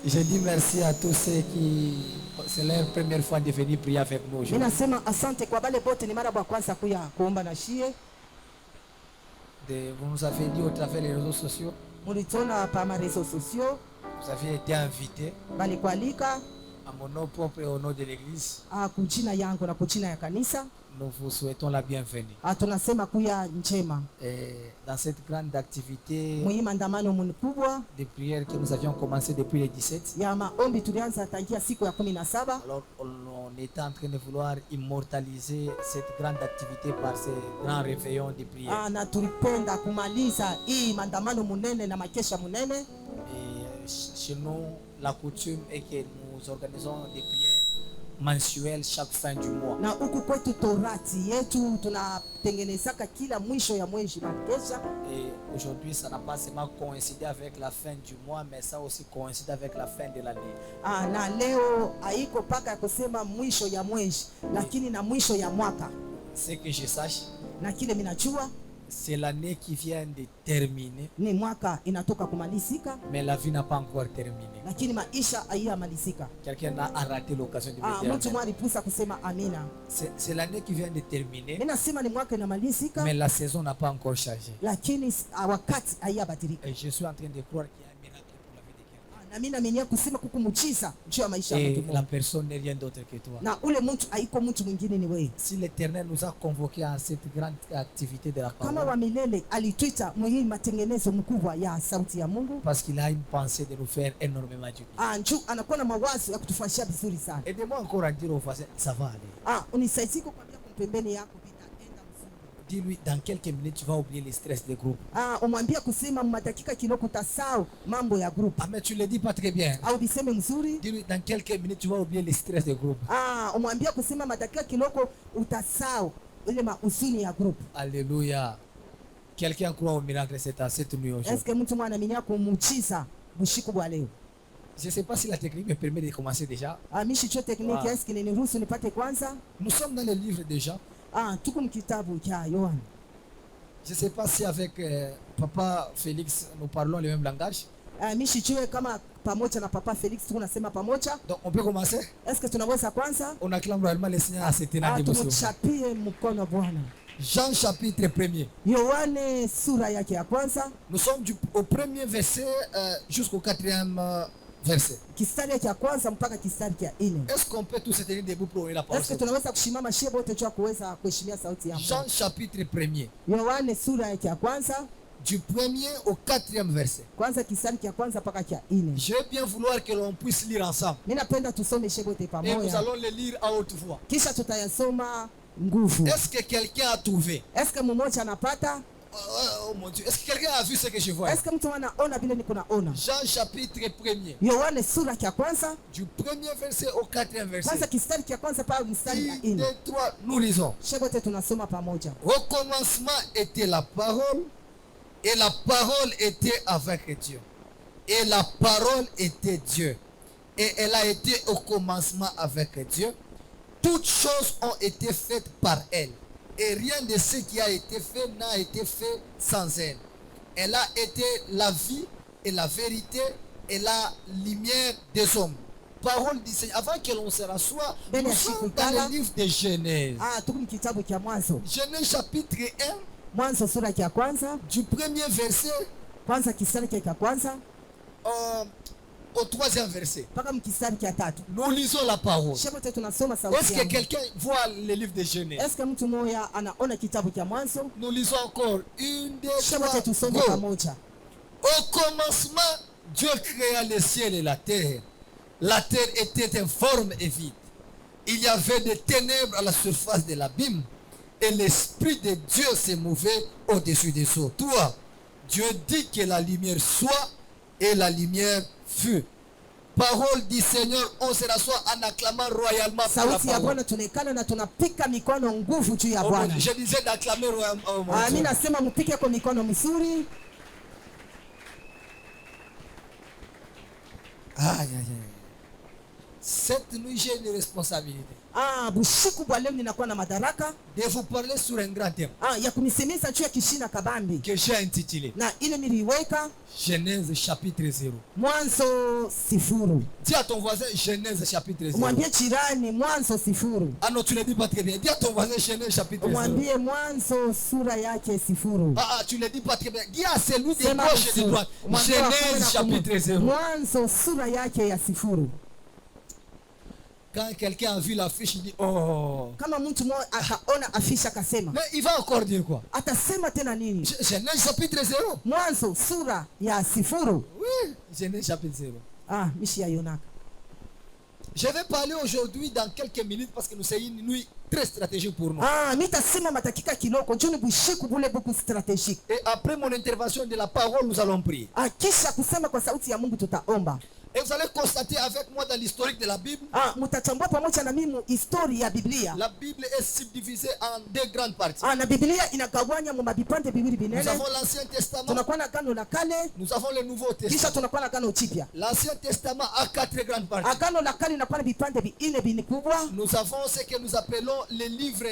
Je dis merci à tous ceux qui, c'est leur première fois de venir prier avec nous aujourd'hui. Ninasema asante kwa bale bote ni mara ya kwanza kuya kuomba na shie. Vous nous avez dit au travers des réseaux sociaux, Mulitona pa ma réseaux sociaux, vous avez été invités bali kualika à mon nom propre et au nom de l'église. kuchina yangu na kuchina ya kanisa. Nous vous souhaitons la bienvenue. Tunasema kuya njema. Et dans cette grande activité Mwi maandamano mkubwa de prière que nous avions commencé depuis le 17. ya maombi tulianza tangia siku ya 17. Alors on était en train de vouloir immortaliser cette grande activité par ces grands réveillons de prière. Na tulipenda kumaliza hii maandamano munene na makesha munene. Et chez nous, la coutume est que nous organisons des prières mensuelles chaque fin du mois. Na huku kwetu torati yetu tunatengenezaka kila mwisho ya mwezi makesha. Et aujourd'hui, ça n'a pas seulement coïncidé avec la fin du mois, mais ça aussi coïncide avec la fin de l'année. Na leo haiko paka ya kusema mwisho ya mwezi, lakini na mwisho ya mwaka. Ce que je sache, na kile minachua, c'est l'année qui vient de terminer. Ni mwaka inatoka kumalizika. Mais la vie n'a pas encore terminé. Lakini maisha haiyamalizika. Quelqu'un a raté l'occasion de me dire. Mtu mwari pusa kusema amina. C'est l'année qui vient de terminer. Ninasema ni mwaka inamalizika. Mais la saison n'a pas encore changé. Lakini wakati haiyabadilika. Et je suis en train de croire qu'il y a un miracle pour la vie de quelqu'un. Na mimi naamini kusema kukumuchiza juu ya maisha ya mtu. Et la personne n'est rien d'autre que toi. Na ule mtu haiko mtu mwingine ni wewe. Si l'Éternel nous a convoqués à cette grande activité de la parole. Kama wa milele alituita mwenye matengenezo mkubwa ya sauti ya Mungu. Parce qu'il a une pensée de nous faire énormément du bien. Njoo anakuwa na mawazo ya kutufanyia vizuri sana. Aidez-moi encore à dire au voisin, ça va aller. Unisaidie kukwambia kumpembeni yako vitaenda mzuri. Dis-lui, dans quelques minutes tu vas oublier le stress des groupes. Umwambia kusema madakika kidogo utasahau mambo ya group. Mais tu le dis pas très bien. Au biseme mzuri. Dis-lui, dans quelques minutes tu vas oublier le stress des groupes. Umwambia kusema madakika kidogo utasahau ile mausuni ya group. Alléluia. Quelqu'un croit au miracle cette nuit aujourd'hui? Est-ce que mtu mwana minya kumuchiza bushiku bwa leo? Je ne sais pas si la technique me permet de commencer déjà. Mishi cho technique est-ce que niruhusu nipate kwanza? Nous sommes dans le livre de Jean. Tuko mkitabu cha Yohana. Je ne sais pas si avec Papa Félix nous parlons le même langage. Mishi chwe kama pamoja na Papa Félix tunasema pamoja. Donc on peut commencer? Est-ce que tunaweza kwanza? On acclame royalement le Seigneur à cette énergie. Tumchapie mkono Bwana. Jean chapitre 1er. Yohane sura yake ya kwanza. Nous sommes au premier verset jusqu'au 4e verset. Kistari ya kwanza mpaka kistari ya 4. Est-ce qu'on peut tous se tenir debout pour ouvrir la parole? Est-ce que tunaweza kushimama shie bote tu kuweza kuheshimia sauti ya Mungu? Jean chapitre 1er. Yohane sura yake ya kwanza. Du 1er au 4e verset. Kwanza kistari ya kwanza mpaka ya 4. Je vais bien vouloir que l'on puisse lire ensemble. Mimi napenda tusome shie bote pamoja. Et nous allons le lire à haute voix. Kisha tutayasoma nguvu. Est-ce que quelqu'un a trouvé? Est-ce que mmoja anapata? Oh mon Dieu, est-ce que quelqu'un a vu ce que je vois? Est-ce que mtu anaona vile niko naona? Jean chapitre 1er. Yohane sura ya kwanza. Du 1er verset au 4e verset. Kwanza kistari ya kwanza mpaka mstari ya 4. 1, 2, 3, nous lisons. Shie bote tunasoma pamoja. Au commencement était la parole, et la parole était avec Dieu. Et la parole était Dieu. Et elle a été au commencement avec Dieu. Toutes choses ont été faites par elle. Et rien de ce qui a été fait n'a été fait sans elle. Elle a été la vie et la vérité et la lumière des hommes. Parole du Seigneur. Avant que l'on se rassoie, nous sommes dans le livre de Genèse. Genèse chapitre 1. Mwanzo sura ya kwanza. Du premier verset. Kwanza kistari ya kwanza. Au 3e verset. Nous lisons la parole. Est-ce que quelqu'un voit le livre de Genèse? Est-ce que mtu mmoja anaona kitabu cha Mwanzo? Nous lisons encore 1, 2, 3. Au commencement, Dieu créa le ciel et la terre. La terre était informe et vide. Il y avait des ténèbres à la surface de l'abîme. Et l'Esprit de Dieu se mouvait au-dessus des eaux. Toi, Dieu dit que la lumière soit, et la lumière fut. Parole du Seigneur, on se rassoit en acclamant royalement pour la parole. Je disais d'acclamer royalement. Cette nuit, j'ai une responsabilité bushiku bwa leo ninakuwa na madaraka de vous parler sur un grand thème ya kunisemeza juu ya kishina kabambi, que j'ai intitulé na ile niliweka Genèse chapitre 0. Mwanzo 0. Dis à ton voisin Genèse chapitre 0. Mwambie jirani Mwanzo 0. Ah non, tu ne dis pas très bien. Dis à ton voisin Genèse chapitre 0. Mwambie Mwanzo sura yake 0. Ah, tu ne dis pas très bien. Dis à celui de Sema gauche et de vizuri. droite. Mwambie wa kumi Genèse na chapitre kumi. 0. Mwanzo sura yake ya 0. Quand quelqu'un a vu l'affiche, il dit oh. Kama mtu mmoja akaona afisha akasema, Mais il va encore dire quoi? atasema tena nini? Genèse chapitre 0. Mwanzo sura ya 0. Oui, Genèse chapitre 0. Mishi ya Yonaka. Je vais parler aujourd'hui dans quelques minutes parce que nous c'est une nuit très stratégique pour nous. Mitasema matakika kiloko njoni bushiku bule buku strategique. Et après mon intervention de la parole, nous allons prier. Kisha kusema kwa sauti ya Mungu tutaomba. Et vous allez constater avec moi dans l'historique de la Bible. Mutachambua pamoja na mimi historia ya Biblia. La Bible est subdivisée en deux grandes parties. Na Biblia inagawanya mu mabipande viwili binene. Nous avons l'Ancien Testament. Tunakuwa na Agano la Kale. Nous avons le Nouveau Kisha Testament. tunakuwa na Agano Jipya. L'Ancien Testament a 4 grandes parties. Agano la Kale inakuwa na vipande vinne vikubwa. Nous avons ce que nous appelons les livres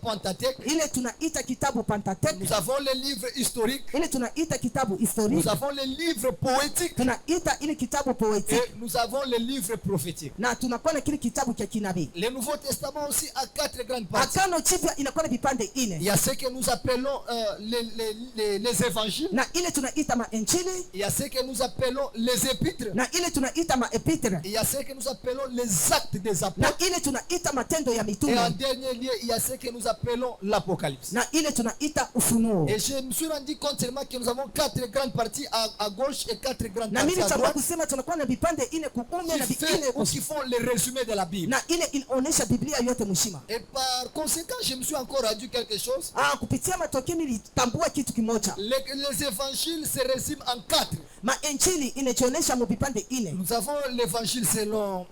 Pentateuque. Ile tunaita kitabu Pentateuque. Nous avons les livres historiques. Ile tunaita kitabu historique. Nous avons les livres poétiques. Tunaita ile kitabu poétique. Et nous avons les livres prophétiques. Na tunakuwa na kile kitabu cha kinabii. Le Nouveau Testament aussi a 4 grandes parties. Agano Jipya inakuwa na vipande 4. Il y a ce que nous appelons les évangiles. Na ile tunaita mainjili. Il y a ce que nous appelons les épîtres. Na ile tunaita maepitre. Il y a ce que nous appelons les actes des Na apôtres. ile tunaita matendo ya Et mitume. en dernier lieu, il y a ce que nous appelons l'Apocalypse. Na ile tunaita ufunuo. Et je me suis rendu compte seulement que nous avons 4 grandes parties à gauche et 4 grandes Na parties mimi à chagua droite kusema tunakuwa na vipande 4 kuume na qui, vingine ou qui font le résumé de la Bible. na ile inaonesha Biblia yote mshima. Et par conséquent, je me suis encore rendu quelque chose. Kupitia matokeo nilitambua kitu kimoja. Les évangiles se résument en 4. Injili inachoonyesha mu vipande 4. Nous avons l'évangile selon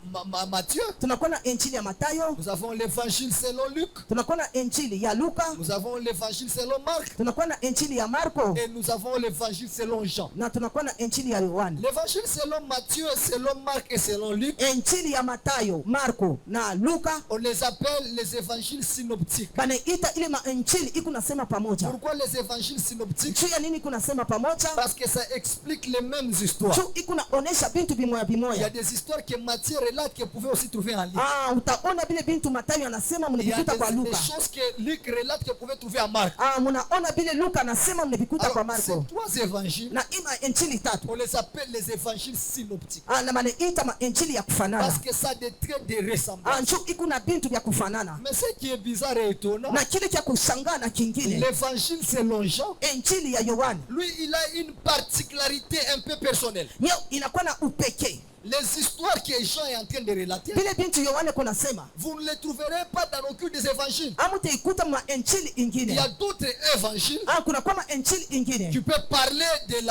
Matthieu. Tunakuwa na injili ya Mathayo. Nous avons l'évangile selon Luc. Tunakuwa na injili ya Luka. Nous avons l'évangile selon Marc. Tunakuwa na injili ya Marko. Et nous avons l'évangile selon Jean. Na tunakuwa na injili ya Yohana. L'évangile selon Matthieu, selon Marc et selon Luc. Injili ya Mathayo, Marko na Luka. On les appelle les évangiles synoptiques. Banaita ile mainjili iko nasema pamoja. Pourquoi les évangiles synoptiques? Juu ya nini kunasema pamoja? Parce que ça explique les mêmes histoires. Juu iko naonesha bintu bimoya Il y a bimoya. des histoires que Matthieu relate que vous pouvez aussi trouver en Luc. Utaona vile bintu Mathayo anasema Il y a mnavikuta kwa des Luka. choses que Luc relate que vous pouvez trouver en Marc. Munaona vile Luka anasema mnavikuta kwa Alors, ces Marko. 3 évangiles, Na ima injili 3. on les appelle les évangiles synoptiques. Na manaita mainjili ya kufanana. Parce que ça a des traits de ressemblance. Njoo iko na bintu vya kufanana. Mais ce qui est bizarre et étonnant, Na kile cha kushangaa na kingine, l'évangile selon Jean, injili ya Yohana lui, il a une particularité un peu personnelle. nyo inakuwa na upekee. Les histoires que Jean est en train de relater, Vile bintu Yohana kunasema, vous ne les trouverez pas dans aucun des évangiles. amutaikuta ma injili Il ingine. y a d'autres évangiles Kuna kwa ma injili ingine. qui peuvent parler de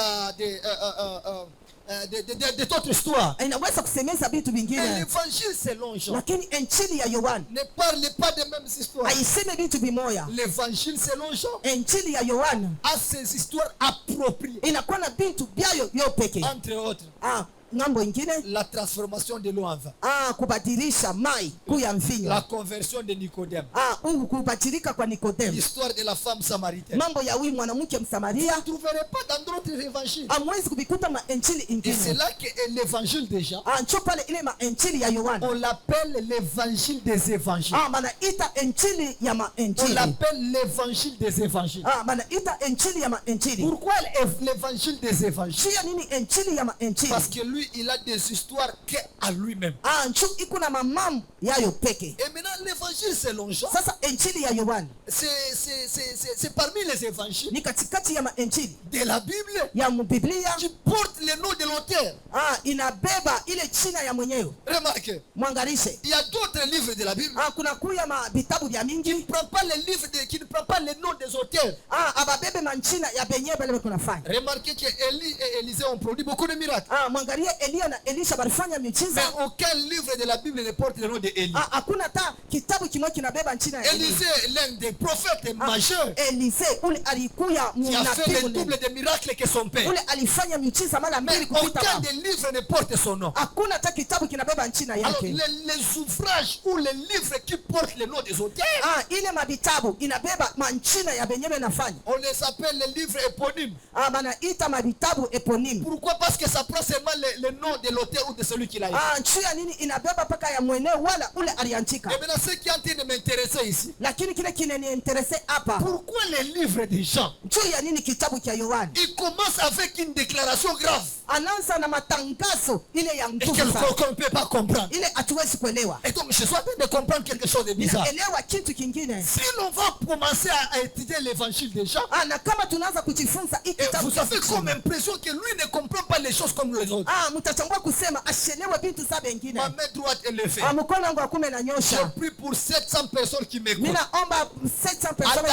d'autres histoires. Inaweza kusemeza vitu Mais vingine. l'évangile selon Jean Lakini injili ya Yohana ne parle pas des mêmes histoires. haiseme vitu vimoya. L'évangile selon Jean Injili ya Yohana a ses histoires appropriées. inakuwa na bintu byayo yo peke. Entre autres, Ngambo ingine la transformation de l'eau en vin, kubadilisha mai kuya mvinyo. la conversion de Nicodème, Kubadilika kwa Nikodemo. l'histoire de la femme samaritaine. Mambo ya huyu mwanamke Msamaria Vous ne trouverez pas dans d'autres évangiles. amwezi kubikuta ma injili Et c'est ingine. là que l'évangile de Jean, Njo pale ile ma injili ya Yohana. on l'appelle l'évangile des évangiles. Manaita injili ya ma On injili. l'appelle l'évangile des évangiles. Manaita injili ya ma injili. Pourquoi l'évangile des évangiles? Shia nini injili ya ma injili? Parce que lui, il a des histoires qu'à lui-même. Njo iko na mamambo yayo peke. Et maintenant, l'évangile selon Jean, Sasa injili ya Yohana c'est parmi les évangiles ni katikati ya ma injili de la Bible ya Biblia. qui porte le nom de l'auteur. Inabeba ile china ya mwenyewe. Remarquez, Mwangarishe. il y a d'autres livres de la Bible Kuna kuya ma vitabu vya qui mingi ne prend pas les livres qui ne prend pas pas les noms des auteurs. ababebe manchina ya benye bale bako nafanya. Remarquez que Élie et Élisée ont produit beaucoup de miracles. Mwangalie Elia na Elisha balifanya miujiza. Mais aucun livre de la Bible ne porte le nom de Élie. Hakuna hata kitabu kimwe kinabeba nchina ya Elia. Élisée est l'un des prophètes majeurs Élisée ule alikuya qui a fait le double de miracles que son père. Ule alifanya miujiza mara mbili kupita. Aucun des livres ne porte son nom. Hakuna hata kitabu kinabeba nchina yake. Alors les ouvrages ou les livres qui portent le nom des auteurs, ile mabitabu inabeba manchina ya benye nafanya. On les appelle les livres éponymes. Banaita mabitabu eponyme. Pourquoi? Parce que ça prend seulement le nom de l'auteur ou de celui qui l'a écrit. Nchia nini inabeba paka ya mwenyewe wala ule aliandika. Et maintenant ce qui est en train de m'intéresser ici. Lakini kile kinaniinteresse hapa. Pourquoi les livres des gens? Juu ya nini kitabu cha Yohana? Il commence avec une déclaration grave. Anaanza na matangazo ile ya nguvu sana. Et qu'on ne peut pas comprendre. Ile hatuwezi kuelewa. Et donc je suis en train de comprendre quelque chose de bizarre. Elewa kitu kingine. Si l'on va commencer à étudier l'évangile des gens, na kama tunaanza kujifunza hiki kitabu, vous avez comme impression que lui ne comprend pas les choses comme les autres. mtachangua kusema ashelewe vitu za wengine. Ma main droite est levée. Mkono wangu wa kume na nyosha. Je prie pour 700 personnes qui m'écoutent. Ninaomba 700 personnes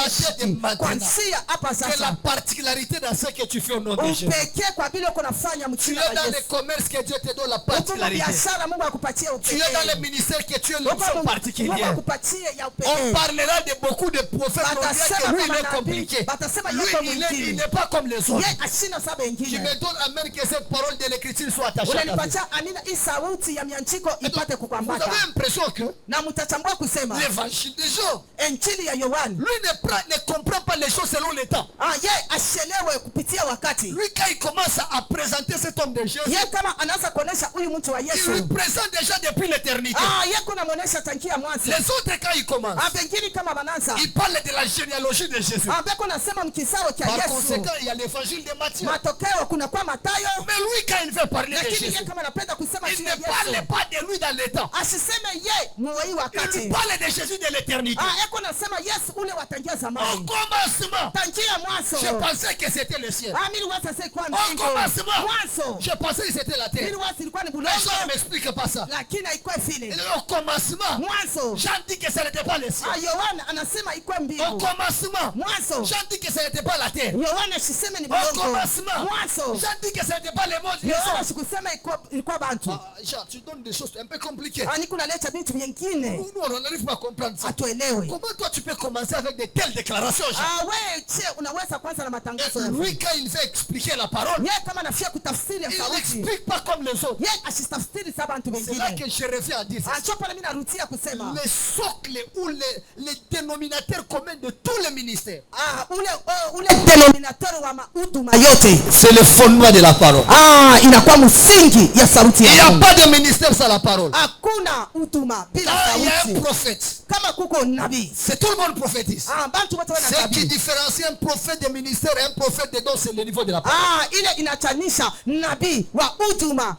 kuanzia hapa sasa. C'est la particularité dans ce que tu fais au nom de Jésus. Upekee kwa vile uko nafanya mchina tu es dans les commerces que Dieu te donne la particularité. Tu es dans les ministères que tu es l'option particulière. On parlera de beaucoup de prophètes que lui il est compliqué. Lui il n'est pas comme les autres. Je me donne amen que cette parole de l'écriture soit attachée à ta vie. Vous avez l'impression que l'évangile des gens, lui ne comprend pas les choses selon le temps. Lui quand il commence à présenter cet homme de Jésus, il lui présente déjà depuis l'éternité. Les autres quand ils commencent, ils parlent de la généalogie de Jésus. Par conséquent, il y a l'évangile de Matthieu. Mais lui quand il veut parler de Jésus, il ne parle pas de lui dans le temps. Il lui parle de Jésus de l'éternité. Au commencement, je pensais que c'était le ciel. Au commencement, je pensais que c'était la terre. Les gens ne m'expliquent pas ça. Au commencement, Jean dit que ce n'était pas le ciel. Au commencement, Jean dit que ce n'était pas la terre. Au commencement, Jean dit que ce n'était pas les mots de Jean. Jean, tu donnes des choses un peu compliquées. Nous, on n'arrive pas à comprendre ça. Comment toi tu peux commencer avec de telles déclarations, Jean? Lui, quand il veut expliquer la parole, il n'explique pas comme les autres. C'est là que je reviens à dire ça. Les socles ou les dénominateurs communs de tous les ministères, c'est le fondement de la parole. Il n'y a pas de ministère sans la parole. Il y a un prophète. C'est tout le monde prophétise. Ce qui différencie un prophète de ministère et un prophète de don, c'est le niveau de la parole.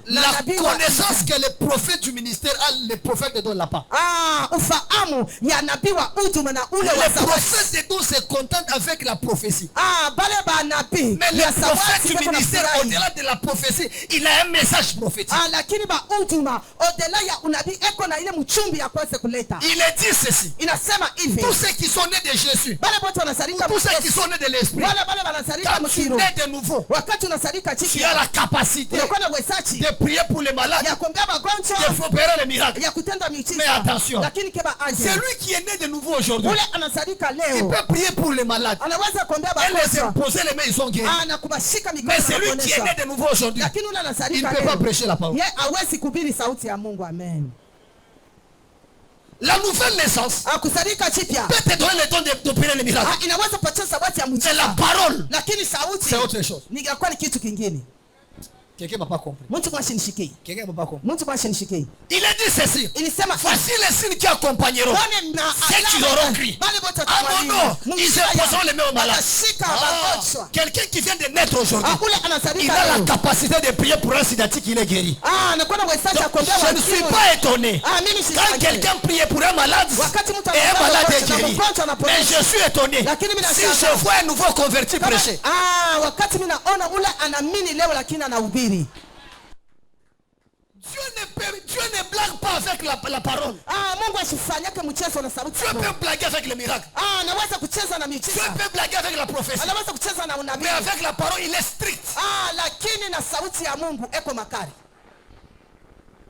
La connaissance que le prophète du ministère a, le prophète de don n'a pas. Le prophète de don se contente avec la prophétie. Mais le prophète du ministère, au-delà de la prophétie, il a un message prophétique. Il est dit ceci. Tous ceux qui sont nés de Jésus, tous ceux qui sont nés de l'Esprit, quand tu nais de nouveau, tu as la capacité de prier pour les malades, de opérer les miracles. Mais attention, celui qui est né de nouveau aujourd'hui, il peut prier pour les malades et les imposer les mains, ils sont guéris. Mais celui qui est né de nouveau aujourd'hui, il ne peut pas prêcher la parole. La nouvelle naissance peut te donner le temps d'opérer les miracles. C'est la parole. C'est autre chose. Quelqu'un m'a pas compris. Quelqu'un m'a pas compris. Il a dit ceci. Voici les signes qui accompagneront ceux qui auront crié. À mon nom, ils imposeront les mains aux malades. Quelqu'un qui vient de naître aujourd'hui, il a la capacité de prier pour un sidatique, il est guéri. Donc, je ne suis pas étonné. Quand quelqu'un prie pour un malade et un malade est guéri. Mais je suis étonné si je vois un nouveau converti prêcher. Dieu ne blague pas pas avec la parole. Mungu asifanyake mchezo na sauti Dieu ya peut Mungu. blaguer avec les miracles. Anaweza kucheza na Dieu miujiza. peut blaguer avec la prophétie. Anaweza kucheza na unabii. Mais avec la parole, il est strict. Lakini na sauti ya Mungu eko makali.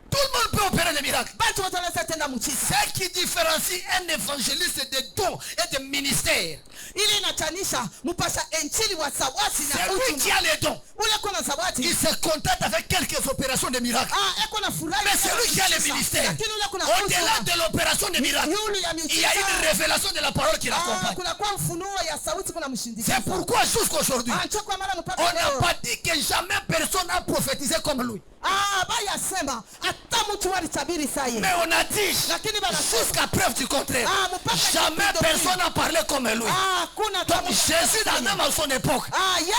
Tout le monde peut opérer des miracles. Batu wote wanaweza tenda mchiza. Ce qui différencie un évangéliste des dons et des ministères, Ili inachanisha mpasha injili wa zawadi na c'est lui qui huduma. a les dons. Ule kuna zawadi. Il se contente avec quelques opérations de miracles. Eko na furaha. Mais c'est lui qui a les ministères. Lakini ule kuna Au-delà de l'opération de miracles, yule ya il y a une révélation de la parole qui l'accompagne. kuna kwa mfunuo ya sauti kuna mshindikiza. C'est pourquoi jusqu'aujourd'hui, Kwa mara on mpaka n'a leo. pas dit que jamais personne n'a prophétisé comme lui. Baya sema hata mtu alitabiri saye. Mais on a dit, Lakini bana jusqu'à preuve du contraire, mpaka jamais personne n'a parlé comme lui. kuna Donc Jésus, même à son époque,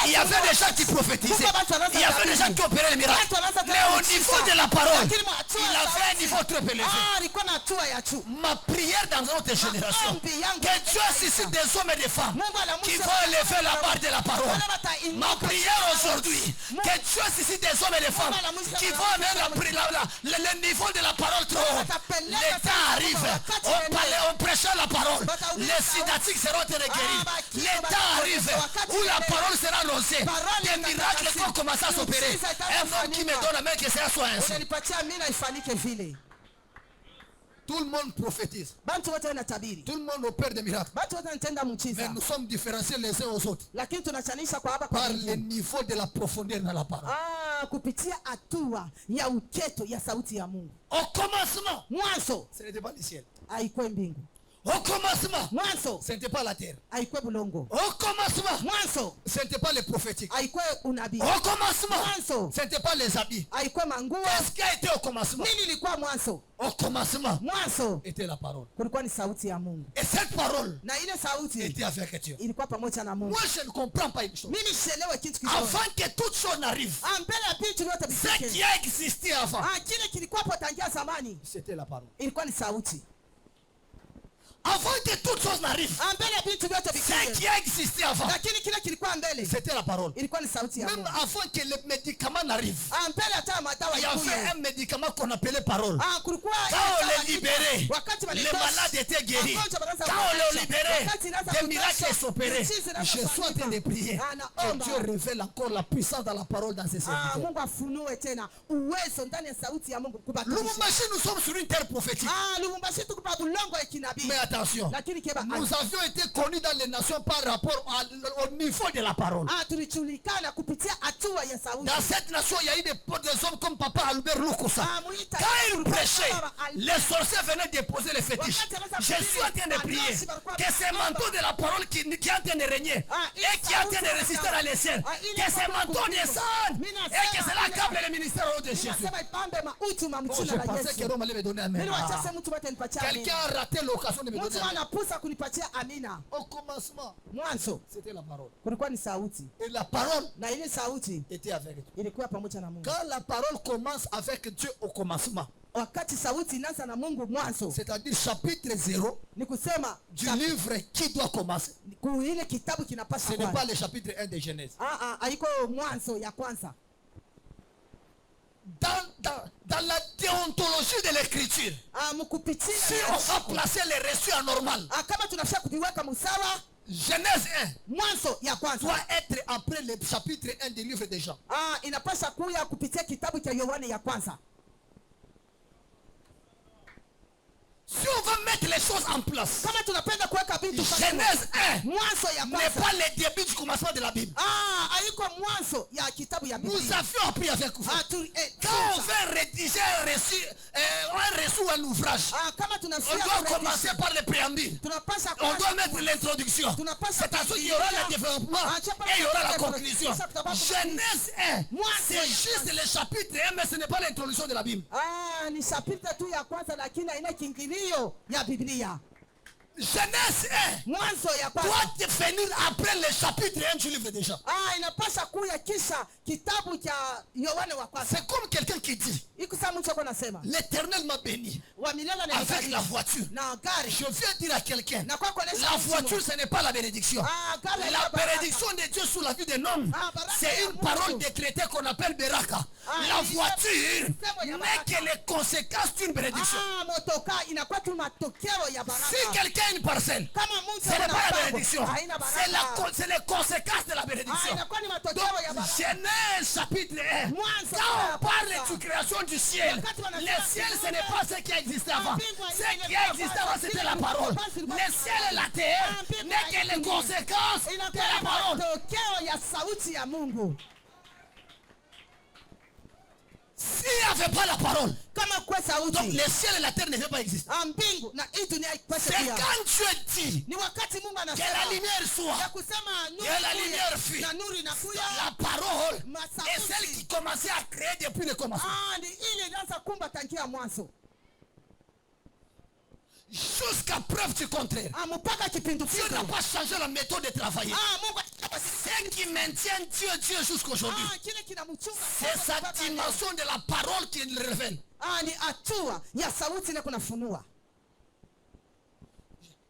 il y avait des gens qui prophétisaient. Il y avait des gens qui opéraient les miracles. Mais au niveau de la parole, il avait un niveau très élevé. alikuwa na hatua ya juu. Ma prière dans notre génération, que Dieu suscite des hommes et des femmes qui vont élever la barre de la parole. Ma prière aujourd'hui, que Dieu suscite des hommes et des femmes qui vont mettre le niveau de la parole trop haut. L'État arrive, on prêchera la parole, les synaptiques seront guéris. L'État arrive où la parole sera annoncée. Des miracles vont commencer à s'opérer. Un homme qui me donne la main, que ça soit ainsi. Unanipatia mimi na ifanyike vile. Tout le monde prophétise. Bantu wote wanatabiri. Tout le monde opère des miracles. Bantu wote wanatenda Mais muujiza. nous sommes différenciés les uns aux autres Lakini tunachanisha kwa hapa kwa par wengine. le niveau de la profondeur dans la parole. Kupitia hatua ya uketo ya sauti ya Mungu. Au commencement, Mwanzo ce n'était pas le ciel. haikuwa mbingu. Au commencement, Mwanzo ce n'était pas la terre. haikuwa bulongo. Au commencement, Mwanzo ce n'était pas les prophétiques. haikuwa unabii. Au commencement, Mwanzo ce n'était pas les habits. haikuwa manguo. Qu'est-ce qui a été au commencement? Nini ilikuwa mwanzo? Au commencement, Mwanzo était la parole. kulikuwa ni sauti ya Mungu. Et cette parole Na ile sauti était avec Dieu. ilikuwa pamoja na Mungu. Moi, je ne comprends pas une chose. Mimi sielewe kitu kimoja. Avant que toute chose n'arrive, Mbele ya vitu vyote ce qui bisike. a existé avant, Kile kilikuwa hapo tangia zamani c'était la parole. ilikuwa ni sauti. Avant que toute chose n'arrive, Mbele ya vitu vyote ce bisike. qui a existé avant, Lakini kile kilikuwa mbele c'était la parole. ilikuwa ni sauti ya Même Mungu. avant que le médicament n'arrive, Mbele hata madawa il y avait ikuye. un médicament qu'on appelait parole. Kulikuwa Quand on les libérait, wakati les walitoa malades étaient guéris. wagonjwa wanaanza Quand on kuponywa. les libérait, Wakati inaanza des kutosha, miracles s'opéraient. miujiza inaanza Je suis en train de prier. kufanyika. Que Anaomba. Dieu révèle encore la puissance dans la parole dans ses serviteurs. Mungu afunue tena uwezo ndani ya sauti ya Mungu kubadilisha. Lubumbashi, nous sommes sur une terre prophétique. Lubumbashi tuko pa bulongo ya kinabii. Mais attention, Lakini keba nous avions été connus dans les nations par rapport au niveau de la parole. tulijulikana kupitia hatua ya sauti. Dans cette nation, il y a eu des hommes comme Papa Albert Lukusa. Muita. Quand il prêchait, les sorciers venaient déposer les fétiches. Je suis en train de prier que ces manteaux de la parole qui est en train de régner et qui est en train de résister à les ciels, que ces manteaux descendent et que cela câble le ministère au nom de Jésus. Nasema ipambe mauti Oh, mamchina je la pensais que Yesu. Rome allait me donner un amen. Mimi wacha mtu wote nipatie Quelqu'un amina. a raté l'occasion de me donner Mtu un amen. anapusa kunipatia amina. Au commencement, Mwanzo c'était la parole. kulikuwa ni sauti. Et la parole Na ile sauti était avec Dieu. ilikuwa pamoja na Mungu. Quand la parole commence avec Dieu au commencement, Wakati sauti inaanza na Mungu mwanzo, c'est-à-dire chapitre 0 ni kusema du livre qui doit commencer. ile kitabu kinapaswa Ce n'est pas kuanza. le chapitre 1 de Genèse. Haiko mwanzo ya kwanza. Dans la déontologie de l'écriture, Mkupitia si on va placer les reçus anormales, kama tunafia kuviweka msawa, Genèse 1 mwanzo ya kwanza doit être après le chapitre 1 du livre de Jean. inapaswa kuya kupitia kitabu cha Yohane ya kwanza. Si on va mettre les choses en place, Kama tunapenda kuweka vitu Genèse 1 mwanzo ya n'est kwanza pas le début du commencement de la Bible. haiko mwanzo ya kitabu ya Nous Biblia. avions appris avec vous. Quand on veut rédiger un reçu ou un ouvrage, kama on tunafia doit commencer par le préambule. tunapasha On doit mettre l'introduction. C'est à ce qu'il y aura le développement et il y aura la conclusion. Genèse 1, c'est juste le chapitre 1, mais ce n'est pas l'introduction de la Bible. ni chapitre tu ya kwanza lakini haina kiingilio ya Biblia. Genèse 1 Mwanzo ya doit kwanza venir après le chapitre 1 du livre de Jean. inapasha kuya kisha kitabu cha Yohane wa kwanza. C'est comme quelqu'un qui dit, Ikusa mtu ako nasema l'Éternel m'a béni wa milele na avec nibariki la voiture. na gari Je viens dire à quelqu'un, na kwa kuonesha la msimu. voiture ce n'est pas la bénédiction. Gari La ya baraka. bénédiction de Dieu sur la vie d'un homme, Baraka c'est ya une Mungu. parole décrétée qu'on appelle Beraka. La voiture n'est que les conséquences d'une bénédiction. Motoka inakuwa tu matokeo ya baraka. Si quelqu'un a une parcelle, Kama mtu ce n'est ana pas la mpango, bénédiction, haina baraka. c'est les conséquences de la bénédiction. Inakuwa ni matokeo Donc, ya baraka. Genèse chapitre 1, Mwanzo quand on ya parle baraka. de création du ciel, Wakati wanasema le ciel ce n'est pas ce qui a existé avant. Mbingu Ce haina qui a existé avant c'était la parole. Le ciel et la terre Mbingu n'est que les haina conséquences de Inakuwa la ni parole. matokeo ya sauti ya Mungu. S'il n'y avait pas la parole, Kama kwa donc sauti le ciel et la terre ne devaient pas exister. mbingu na hii dunia ipashe C'est pia. quand Dieu dit Ni wakati Mungu que la anasema lumière ya soit, kusema nuru que la ikuye, lumière fut. na nuru inakuya. La parole Masauti. est celle qui commençait à créer depuis le commencement. Ni ile inaanza kumba tangia mwanzo Jusqu'à preuve du contraire. mpaka Dieu kipindupindu. n'a pas changé la méthode de travailler. Mungu Ce qui maintient Dieu jusqu'aujourd'hui, kile kinamchunga c'est sa dimension de la parole qui le révèle. ni hatua ya sauti ile kunafunua.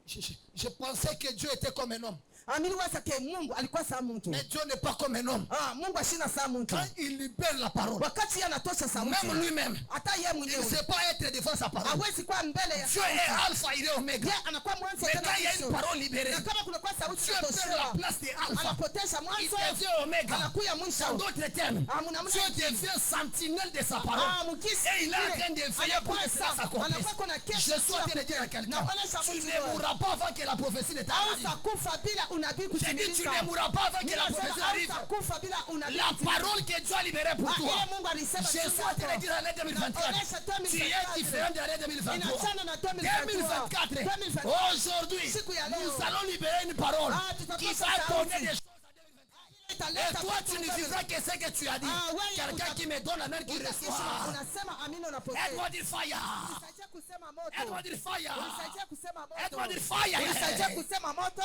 Je pensais que Dieu était comme un homme. Niliwaza ke Mungu alikuwa saa mtu. Mais Dieu n'est pas comme un homme. Mungu ashina saa mtu. Quand il libère la parole, Wakati anatosha sauti. même lui-même, Hata yeye il ne mwenyewe sait pas être devant sa parole. hawezi kuwa mbele ya Dieu est alpha, il est oméga. yeye anakuwa mwanzo Mais tena quand il y a une mwisho. parole libérée, Na kama kuna kwa sauti Dieu perd la inatoshewa, place de alpha. anapoteza Il mwanzo, devient oméga. anakuya En mwisho. d'autres termes, Mnamna Dieu devient sentinelle de sa parole. mkisi Et il est en train de veiller pour que cela s'accomplisse. anakuwa kuna Je kesho. suis en train de dire à quelqu'un, Naonesha tu mtu ne wewe. mourras pas avant que la prophétie ne t'arrive. Hautakufa bila unabii J'ai dit, tu kutimilika. ne mourras pas avant que la prophétie Ninasema arrive. hautakufa bila unabii La kutimilika. parole que Dieu a libérée pour toi. Ile Mungu alisema Je suis en train de dire l'année 2024. Naonesha Tu es différent de l'année 2023. Inachana na 2024. 2024. Aujourd'hui, Siku ya leo. nous allons libérer une parole tutatoa qui va sauti. donner des choses à 2024. Italeta Et toi, tu ne vitu vivras que ce que tu as dit. wewe Quelqu'un qui me donne la main qui reçoit. unasema amina unapokea. Aide-moi dire fire. Unisaidia kusema moto. Aide-moi dire fire. Unisaidia kusema moto. Aide-moi dire fire. Unisaidia kusema moto.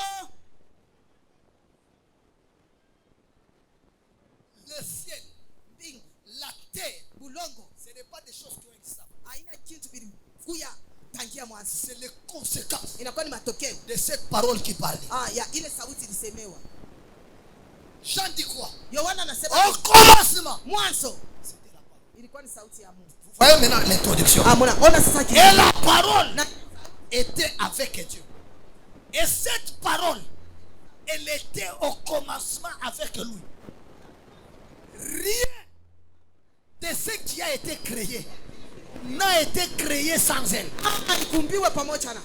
Le ciel, la terre, Bulongo ce n'est pas des choses qui ont existé. haina kitu vilikuya tangia mwanzo. C'est les conséquences Inakuwa ni matokeo de cette parole qui parle. ya ile sauti ilisemewa. Jean dit quoi? Yohana anasema Au commencement, mwanzo c'était la parole. ilikuwa ni sauti ya Mungu. Voyez maintenant l'introduction. Mnaona sasa kitu. Et la parole Na était avec Dieu. Et cette parole, elle était au commencement avec lui. Rien de ce qui a été créé n'a été créé sans elle. alikumbiwa pamoja na.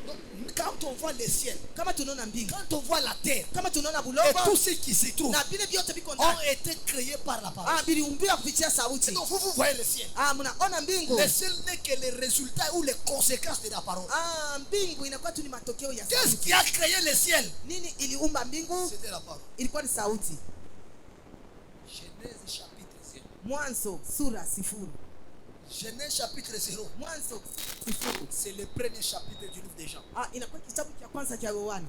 Donc, quand on voit le ciel, Kama tunaona mbingu, quand on voit la terre, kama tunaona et bulongo tout ce qui se trouve na vile vyote viko ont ndani. été créés par la parole. Viliumbiwa kupitia sauti. Donc vous voyez le ciel. Mnaona mbingu. Le ciel n'est que le résultat ou les conséquences de la parole. Mbingu inakuwa tu ni matokeo ya Qu'est-ce sauti. qui a créé le ciel? Nini iliumba mbingu? C'était la parole. Ilikuwa ni sauti. Genèse chapitre 0. Mwanzo sura 0. Genèse chapitre 0. Mwanzo 0. C'est le premier chapitre du livre de Jean. Inakuwa kitabu cha kwanza cha Yohana.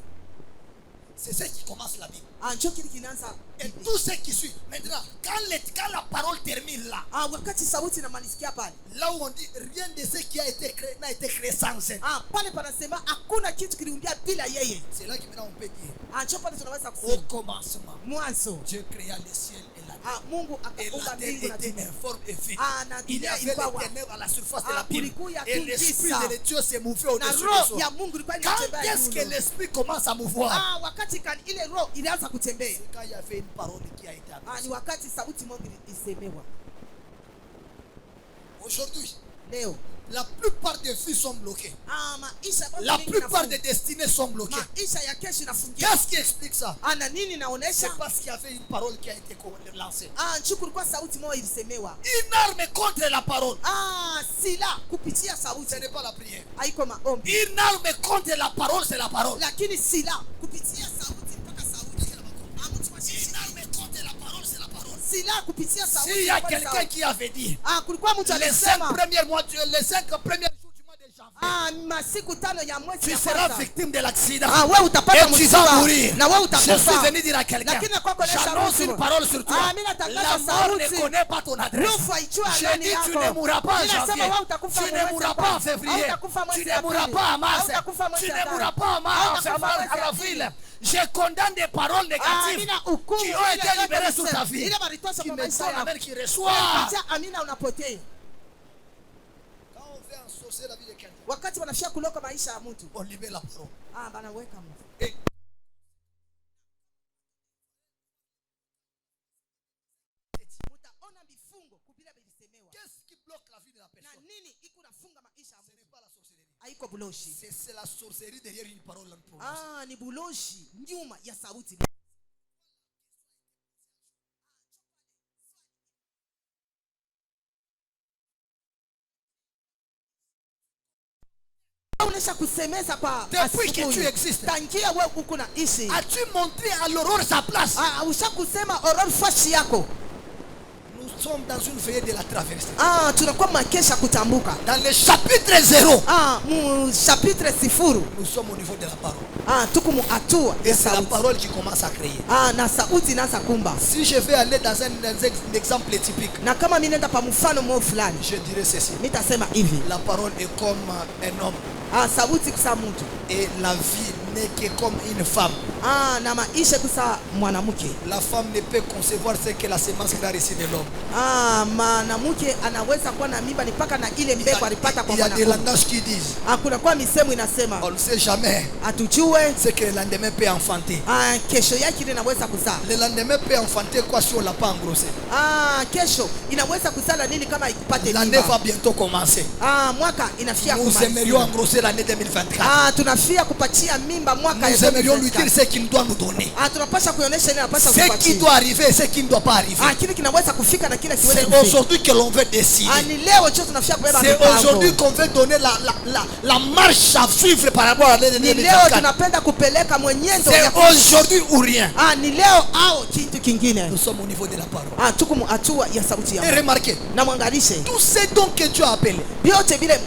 C'est ce qui commence la Bible. Ndio kile kinaanza. Et tout ce qui suit. Maintenant, quand la parole termine là, Wakati sauti inamalizikia pale. là où on dit rien de ce qui a été créé n'a été créé sans elle. Pale panasema hakuna kitu kiliumbia bila yeye. C'est là que maintenant on peut dire. Ndio pale tunaweza Au kusema commencement, mwanzo Dieu créa le ciel et la terre. Mungu Et la akaumba terre mbingu na était dunia. informe et fait. Na Il y dunia avait ilikuwa les wa. ténèbres à la surface de la Bible. Kulikuwa Et tu l'esprit giza. de Dieu se mouvait Na au-dessus de roho son. ya Mungu ilikuwa Quand inatembea est-ce que juu. l'esprit commence à mouvoir? Wakati kan ile roho ilianza kutembea. C'est quand il y avait une parole qui a été annoncée. Ni wakati sauti moja ilisemewa. Aujourd'hui, Leo la plupart des vies sont bloquées. maisha La plupart des destinées sont bloquées. maisha ya kesho inafungiwa. Qu'est-ce qui explique ça? Nini naonesha? C'est parce qu'il y avait une parole qui a été lancée. Kulikuwa sauti moja ilisemewa. Une arme contre la parole. Sila kupitia sauti. Ce n'est pas la prière. Haiko maombi. Une arme contre la parole, c'est la parole. Lakini sila kupitia sauti mpaka sauti. Une arme contre la parole, c'est la parole. Sila kupitia sauti. S'il y a quelqu'un qui avait dit kulikuwa mtu les 5 alisema premiers mois, les 5 premiers jours du mois de janvier, masiku 5 ya mwezi tu ya seras kwanza. victime de l'accident. Wewe utapata Et tu vas msiba mourir. na wewe Je utakufa. suis venu dire à quelqu'un, Lakini kwako leo j'annonce sauti. une parole sur toi. Mimi natangaza La mort ne sauti. connaît pas ton adresse. Rufu haijua Je ndani dis tu yako. ne mourras pas en Mimi nasema janvier. wewe utakufa Tu ne mwezi mourras wa pas en kwanza. février. Hautakufa Tu mwezi ne wa mourras pili. pas en mars. Hautakufa mwezi Tu wa ne tano. mourras pas en mars, Hautakufa mwezi wa avril. Je condamne des paroles négatives Amina, hukumu qui ont ile été yote libérées sur ta msema. vie. Ile baritosa Qui kwa me maisha donnent, yako. amen, qui reçoivent. Acha amina unapotea. Quand on veut ensorceler la vie de quelqu'un, Wakati wanafia kuloka maisha ya mtu. on libère la parole. Banaweka mtu. Et Mutaona vifungo kubila bilisemewa. qu'est-ce qui bloque la vie de la Na personne? nini iko nafunga maisha ya Ce mtu? n'est pas la sorcellerie. Haiko buloshi. C'est la sorcellerie derrière une parole prononcée. Ni buloshi nyuma ya sauti. Unaisha kusemeza kwa Depuis que tu existes, tangia wewe uko na ishi. as-tu montré à l'aurore sa place? Ushakusema ororo fashi yako. Nous sommes dans une veillée de la traversée. Tunakuwa makesha kutambuka. Dans le chapitre 0, Mu chapitre 0. nous sommes au niveau de la parole. Tuko mu hatua Et ya c'est la sauti. parole qui commence à créer. Na sauti inaanza kumba. Si je vais aller dans un exemple typique, Na kama mimi nenda pa mfano mmoja fulani, je dirais ceci. nitasema hivi. La parole est comme un homme Sauti kusa mtu. et la vie n'est que comme une femme. Na maisha kusa mwanamke. La femme ne peut concevoir ce que la semence qu'il a reçu de l'homme. Mwanamke anaweza kuwa na mimba ni mpaka na ile mbegu alipata kwa Il y a des mwanamke. langages qui disent, Kuna kwa misemo inasema on ne sait jamais atujue ce que le lendemain peut enfanter. kesho yake ile inaweza kuzaa. Le lendemain peut enfanter quoi si on ne l'a pas engrossé? Kesho inaweza kuzala nini kama ikupate L'année mimba? va bientôt commencer. Mwaka inafia Nous aimerions engrosser l'année 2024. tunafia kupatia mimba mwaka Nous aimerions lui dire ce qu'il doit nous donner. tunapasha kuonyesha nini anapasha Ce qui kupatia. doit arriver et ce qui ne doit pas arriver. Kile kinaweza kufika na kile kiweze C'est kufika. aujourd'hui que l'on veut décider. Ni leo cho tunafia kubeba C'est mipango. aujourd'hui qu'on veut donner la marche à suivre par rapport à l'année Ni leo 2024. tunapenda kupeleka mwenyezo C'est ya aujourd'hui ou rien. ni leo au kitu kingine. Nous sommes au niveau de la parole. Tuko mu hatua ya sauti ya Et Mungu. remarquez, Na mwangalishe tous ces dons que Dieu a appelés, vyote vile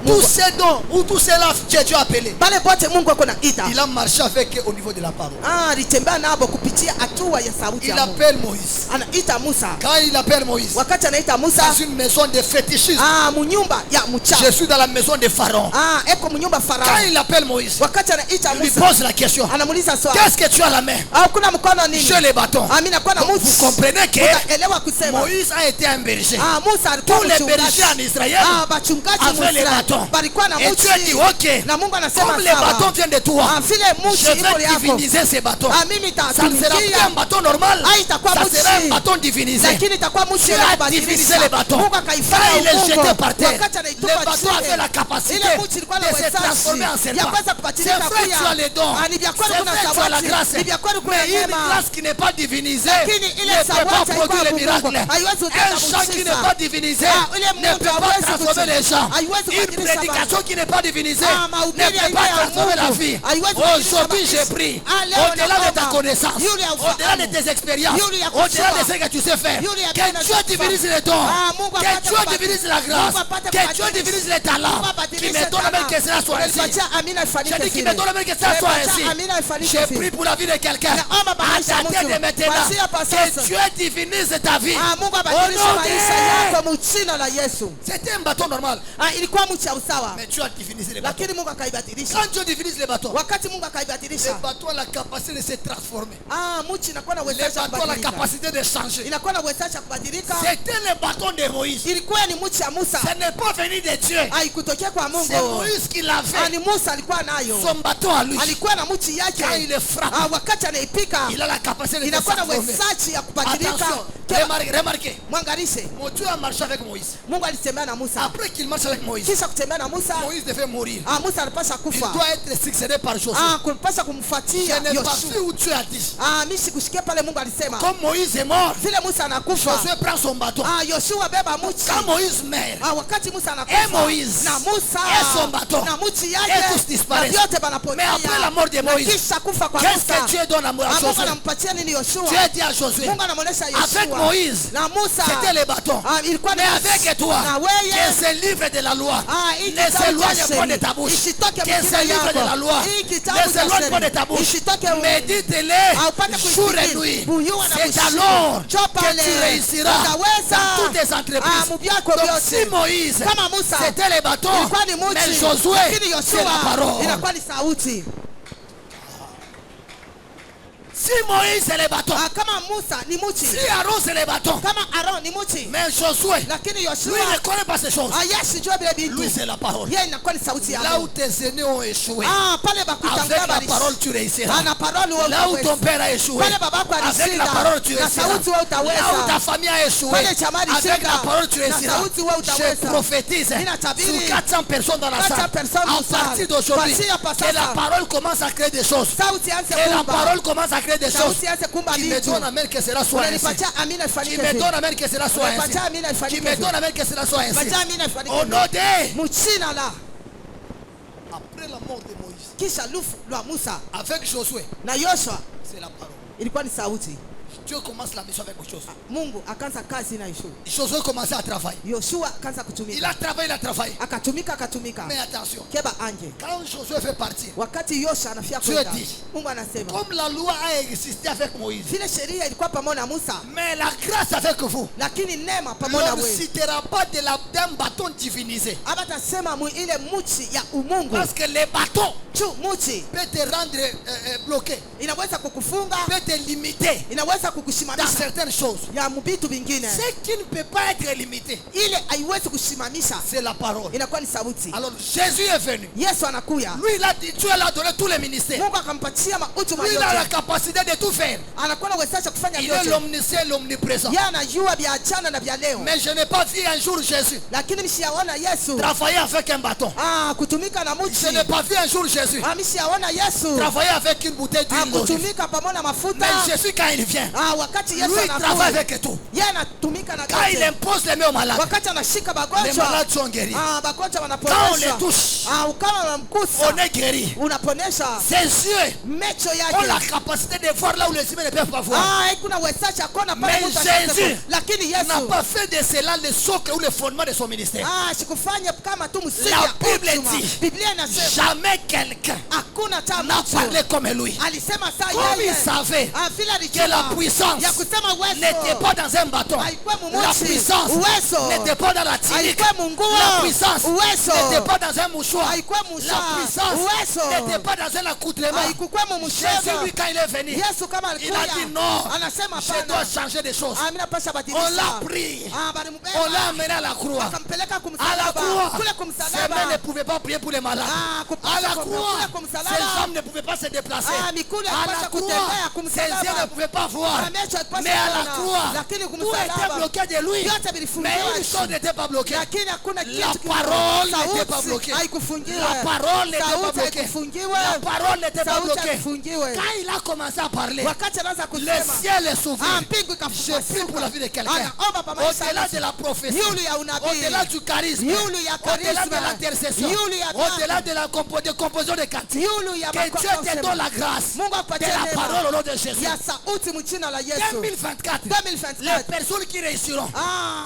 tous ces dons ou tous ceux-là que Dieu a appelés, pale pote Mungu ako na ita. il a marché avec eux au niveau de la parole. Alitembea nabo kupitia hatua ya sauti Il ya Mungu. appelle Moïse. Anaita Musa. Quand il appelle Moïse, Wakati anaita Musa dans une maison de fétichistes, munyumba ya mcha. je suis dans la maison de Pharaon. Eko munyumba Quand Farao. il appelle Moïse, Wakati anaita il lui Musa pose la question, anamuuliza swali. qu'est-ce que tu as à la main? Kuna mkono nini? J'ai les bâtons. Mimi nakuwa na Donc, muti. vous comprenez que Elewa kusema. Moïse a été un berger. Musa alikuwa Tous les mchungaji. bergers en Israël Bachungaji avaient les Musa. bâtons. Balikuwa na Et muti. tu as dit, ok, Na Mungu anasema comme les bâtons viennent de toi, vile muti je iko vais yako. diviniser ces bâtons. Mimi Ça ne sera plus un bâton normal, itakuwa ça muti. sera un bâton divinisé. Lakini itakuwa muti Dieu ya a kubadilisha. divinisé les bâtons. Mungu Quand akaifanya il est ufungo. jeté par terre, Wakati les anaitupa bâtons chini. avaient la capacité Ile muti ilikuwa na de se transformer en uwezaji serpent. ya kuweza C'est kubadilika vrai que pia. tu as les dons, Ni vya c'est kweli kuna vrai que tu as la zawadi. grâce, Ni vya kweli kuna mais une neema. grâce qui n'est pas divinisée Lakini ile ne peut pas zawadi produire les haikuwa Mungu. miracles. Haiwezi kuleta Un chant qui muujiza. n'est pas divinisé Ile ne Mungu peut pas hawezi transformer les gens. haiwezi Une kubadilisha prédication watu. qui n'est pas divinisée ne mahubiri peut pas ya transformer la Mungu. vie. Haiwezi kubadilisha Aujourd'hui, maisha. j'ai pris Leo au-delà de ta naomba. connaissance, Yule ya ufahamu. au-delà de tes expériences, Yule ya au-delà kusoma. de ce que tu sais faire, Yule ya que tena Dieu kufa. divinise les dons, Mungu que apate Dieu kubadilisha. divinise la grâce, Mungu apate que Dieu kubadilisha. divinise les talents, Mungu qui abadilishe me donne même que cela soit ainsi. Nipatia amina ifanyike Je dis qu'il vile. me donne même que cela soit Nipatia ainsi. amina ifanyike J'ai vile. pris pour la vie de quelqu'un. Naomba À badilisha dater mtu. de maintenant, Kuanzia pa sasa. que Dieu divinise ta vie. Mungu Au abadilishe nom maisha de- yako mchina la Yesu. C'était un bâton normal, Ilikuwa mcha usawa. mais Dieu a divinisé les bâtons. Lakini Mungu akaibadilisha. Quand Dieu divinise les bâtons, Wakati Mungu les akaibadilisha. bâtons ont la capacité de se transformer. Mchi inakuwa na Les uwezaji wa bâtons ont la kubadilika. capacité de changer. Inakuwa na uwezaji wa kubadilika. C'était le bâton de Moïse. Ilikuwa ni mchi ya Musa. Ce n'est pas venu de Dieu. Haikutokea kwa C'est Mungu. Moïse qui l'avait. Ni Musa alikuwa nayo. Son bâton à lui. Alikuwa na mchi Quand yake. il le frappe, Wakati anaipika il a la capacité de se inakuwa na transformer. uwezaji ya kubadilika. Attention, remarquez. Mwangalishe. Mon Dieu a marché avec Moïse. Mungu alitembea na Musa. Après qu'il marche avec Moïse, Kisha kutembea na Musa, Moïse devait mourir. Musa alipasha Il kufa. doit être succédé par Josué. Kulipasha Je kumfuatia n'ai pas Yoshua. vu où Dieu a dit. Mimi sikushikia pale Mungu alisema. Comme Moïse est mort, Vile Musa anakufa. Josué prend son bâton. Yoshua beba mchi. Quand Moïse meurt, Wakati Musa et anakufa. Moïse, Na Musa. et son bâton, Na mchi et yake. tous disparaissent. Na vyote Mais banapotea. après la mort de Moïse, Kisha kufa kwa qu'est-ce Musa. que Dieu donne à Mungu Josué? anampatia nini Yoshua? Dieu dit à Josué, Mungu anamuonesha Yoshua. avec Moïse, Na Musa. c'était les bâtons. Ilikuwa Mais avec toi, na wewe. qui est ce livre de la loi, hii Ne kitabu s'éloigne cha pas de sheria ta bouche. isitoke Que ce mkinywa livre de la yako. loi Hii ne kitabu cha s'éloigne pas de sheria ta bouche. isitoke Médite-les haupate jour et kuifikiri. nuit. Buyua na C'est kushika. alors Njoo que pale. tu réussiras Utaweza. dans toutes tes entreprises. Mubyako Donc vyote. si Moïse Kama Musa c'était les bâtons, ilikuwa ni mais muchi, Josué lakini c'est la Yoshua parole. inakuwa ni sauti. Si Moïse c'est les bâtons, Kama Musa ni muchi, si Aaron c'est les bâtons, kama Aaron ni muchi, mais Josué, lakini lui Yoshua ne connaît pas ces choses. Yesu jua vile vitu. Lui c'est la parole. Yeye inakuwa ni sauti ya Là où Mungu. tes aînés ont échoué, Pale avec bakutanga la parole tu réussiras. na parole wewe Là où ton utaweza. père a échoué, Pale babako avec alishinda la parole tu na réussiras. sauti wewe Là où ta utaweza. famille a échoué, Pale chama avec alishinda la parole tu na réussiras. sauti wewe Je utaweza. prophétise Ninatabiri sur 400 personnes dans la 400 salle. personnes À dans la partir salle. d'aujourd'hui, Kuanzia pa que la sasa. parole commence à créer des choses. Sauti anze Que la kumba. parole commence à créer des choses. Sauti anze kumba Qui me vitu. donne amen que cela soit ainsi. Unanipatia amina Qui ifanyike me hivi. donne amen que cela soit ainsi. Unanipatia amina Qui ifanyike me hivi. donne amen que cela soit ainsi. Unanipatia amina ifanyike Au hivi. nom de Muchina la après la mort de Moïse, kisha lufu lwa Musa avec Josué, na Yoshua c'est la parole. ilikuwa ni sauti. Dieu commence la mission avec Josué. Mungu akaanza kazi na Yoshua. Josué commençait à travailler. Yoshua akaanza Il kutumika. a travaillé. Akatumika. Mais attention, Keba anje. quand Josué fait partir, Wakati Yoshua anafia Dieu kwenda. dit, Mungu anasema, comme la loi a existé avec Moïse, vile sheria ilikuwa pamoja na Musa, mais la grâce avec vous, lakini neema on pamoja na ne wewe. citera pas d'un bâton divinisé. Abatasema mu ile muchi ya umungu. Parce que les bâtons Tu muchi peuvent te rendre bloqué, inaweza kukufunga, peuvent te limiter inaweza dans kukushimamisha certaines choses. ya mubitu vingine. Ce qui ne peut pas être limité, Ile haiwezi kushimamisha, c'est la parole. inakuwa ni sauti. Alors Jésus est venu. Yesu anakuya. Lui, il a dit, Dieu l'a donné tous les ministères. Mungu akampatia mautu Lui, il a la yote. capacité de tout faire. Anakuwa na uwezo wa kufanya Il est yote. l'omniscient, l'omniprésent. Yeye anajua vya jana na vya leo. Mais je n'ai pas vu un jour Jésus Lakini mshaona Yesu travailler avec un bâton. kutumika na muchi. Je n'ai pas vu un jour Jésus Mshaona Yesu travailler avec une bouteille d'huile d'olive. kutumika pamoja na mafuta. Mais Jésus, quand il vient, Wakati lui, Yesu il travaille anakuja, avec tout. yeye anatumika na Quand il yote. impose les mains aux malades, Wakati anashika les magonjwa, malades sont guéris. magonjwa Quand on les wanaponyeshwa. touche, Ukawa on unamgusa, est guéri. unaponesha Ses yeux mecho ont la yake. capacité de voir là où les humains ne peuvent pas voir. Kuna uwezaji akona Mais pale mtu ashaweza Jésus ku- lakini Il n'a Yesu pas fait de cela le socle ou le fondement de son ministère. sikufanya kama tu msingi La ya Bible uchuma. dit, Biblia inasema jamais quelqu'un hakuna hata n'a mtu parlé comme lui. alisema saa Comme il yeye savait vile que la alijua puissance ya kusema n'était uwezo pas dans un bâton. haikuwa La mumuchi, puissance uwezo n'était pas dans la tunique. haikuwa munguo, La puissance uwezo n'était pas dans un mouchoir. haikuwa La musha, puissance uwezo n'était pas dans un accoutrement. haikuwa Jésus, mumusheva. lui, quand il est venu, Yesu kama il a dit alikuya non, anasema je dois hapana, changer des choses. mimi napasha On badilisha. l'a pris. On Balimubeba l'a amené à la croix. akampeleka À la kumsalaba croix, kule ces mains kumsalaba. ne pouvaient pas prier pour les malades. Kupasha À la kule croix, kumsalaba. ces jambes ne pouvaient pas se déplacer. Mikulu À yapasha la kutembea croix, ses yeux kumsalaba. ne pouvaient pas voir. Macho yapasha Mais à la kuona. croix, Lakini tout kumsalaba. était bloqué de lui. Vyote vilifungiwa Mais une chini. chose n'était pas bloquée. Lakini hakuna La kitu parole sauti n'était pas bloquée. haikufungiwa. La parole n'était pas Sauti bloquée. haikufungiwa. La parole n'était pas Sauti bloquée. haikufungiwa. Quand il a commencé à parler, Wakati anaanza le kusema ciel est s'ouvert. mbingu Je prie pour la vie de quelqu'un. Anaomba pa maisha Au-delà yake. de la prophétie, Yulu ya unabii. au-delà du charisme, Yulu ya au-delà charisme. de l'intercession, Yulu ya au-delà de la composition de cantiques, Yulu ya que Dieu te donne la grâce Mungu de apatie la neema parole au nom de Jésus. ya sauti mchina la Yesu. 2024, 2024. les personnes qui réussiront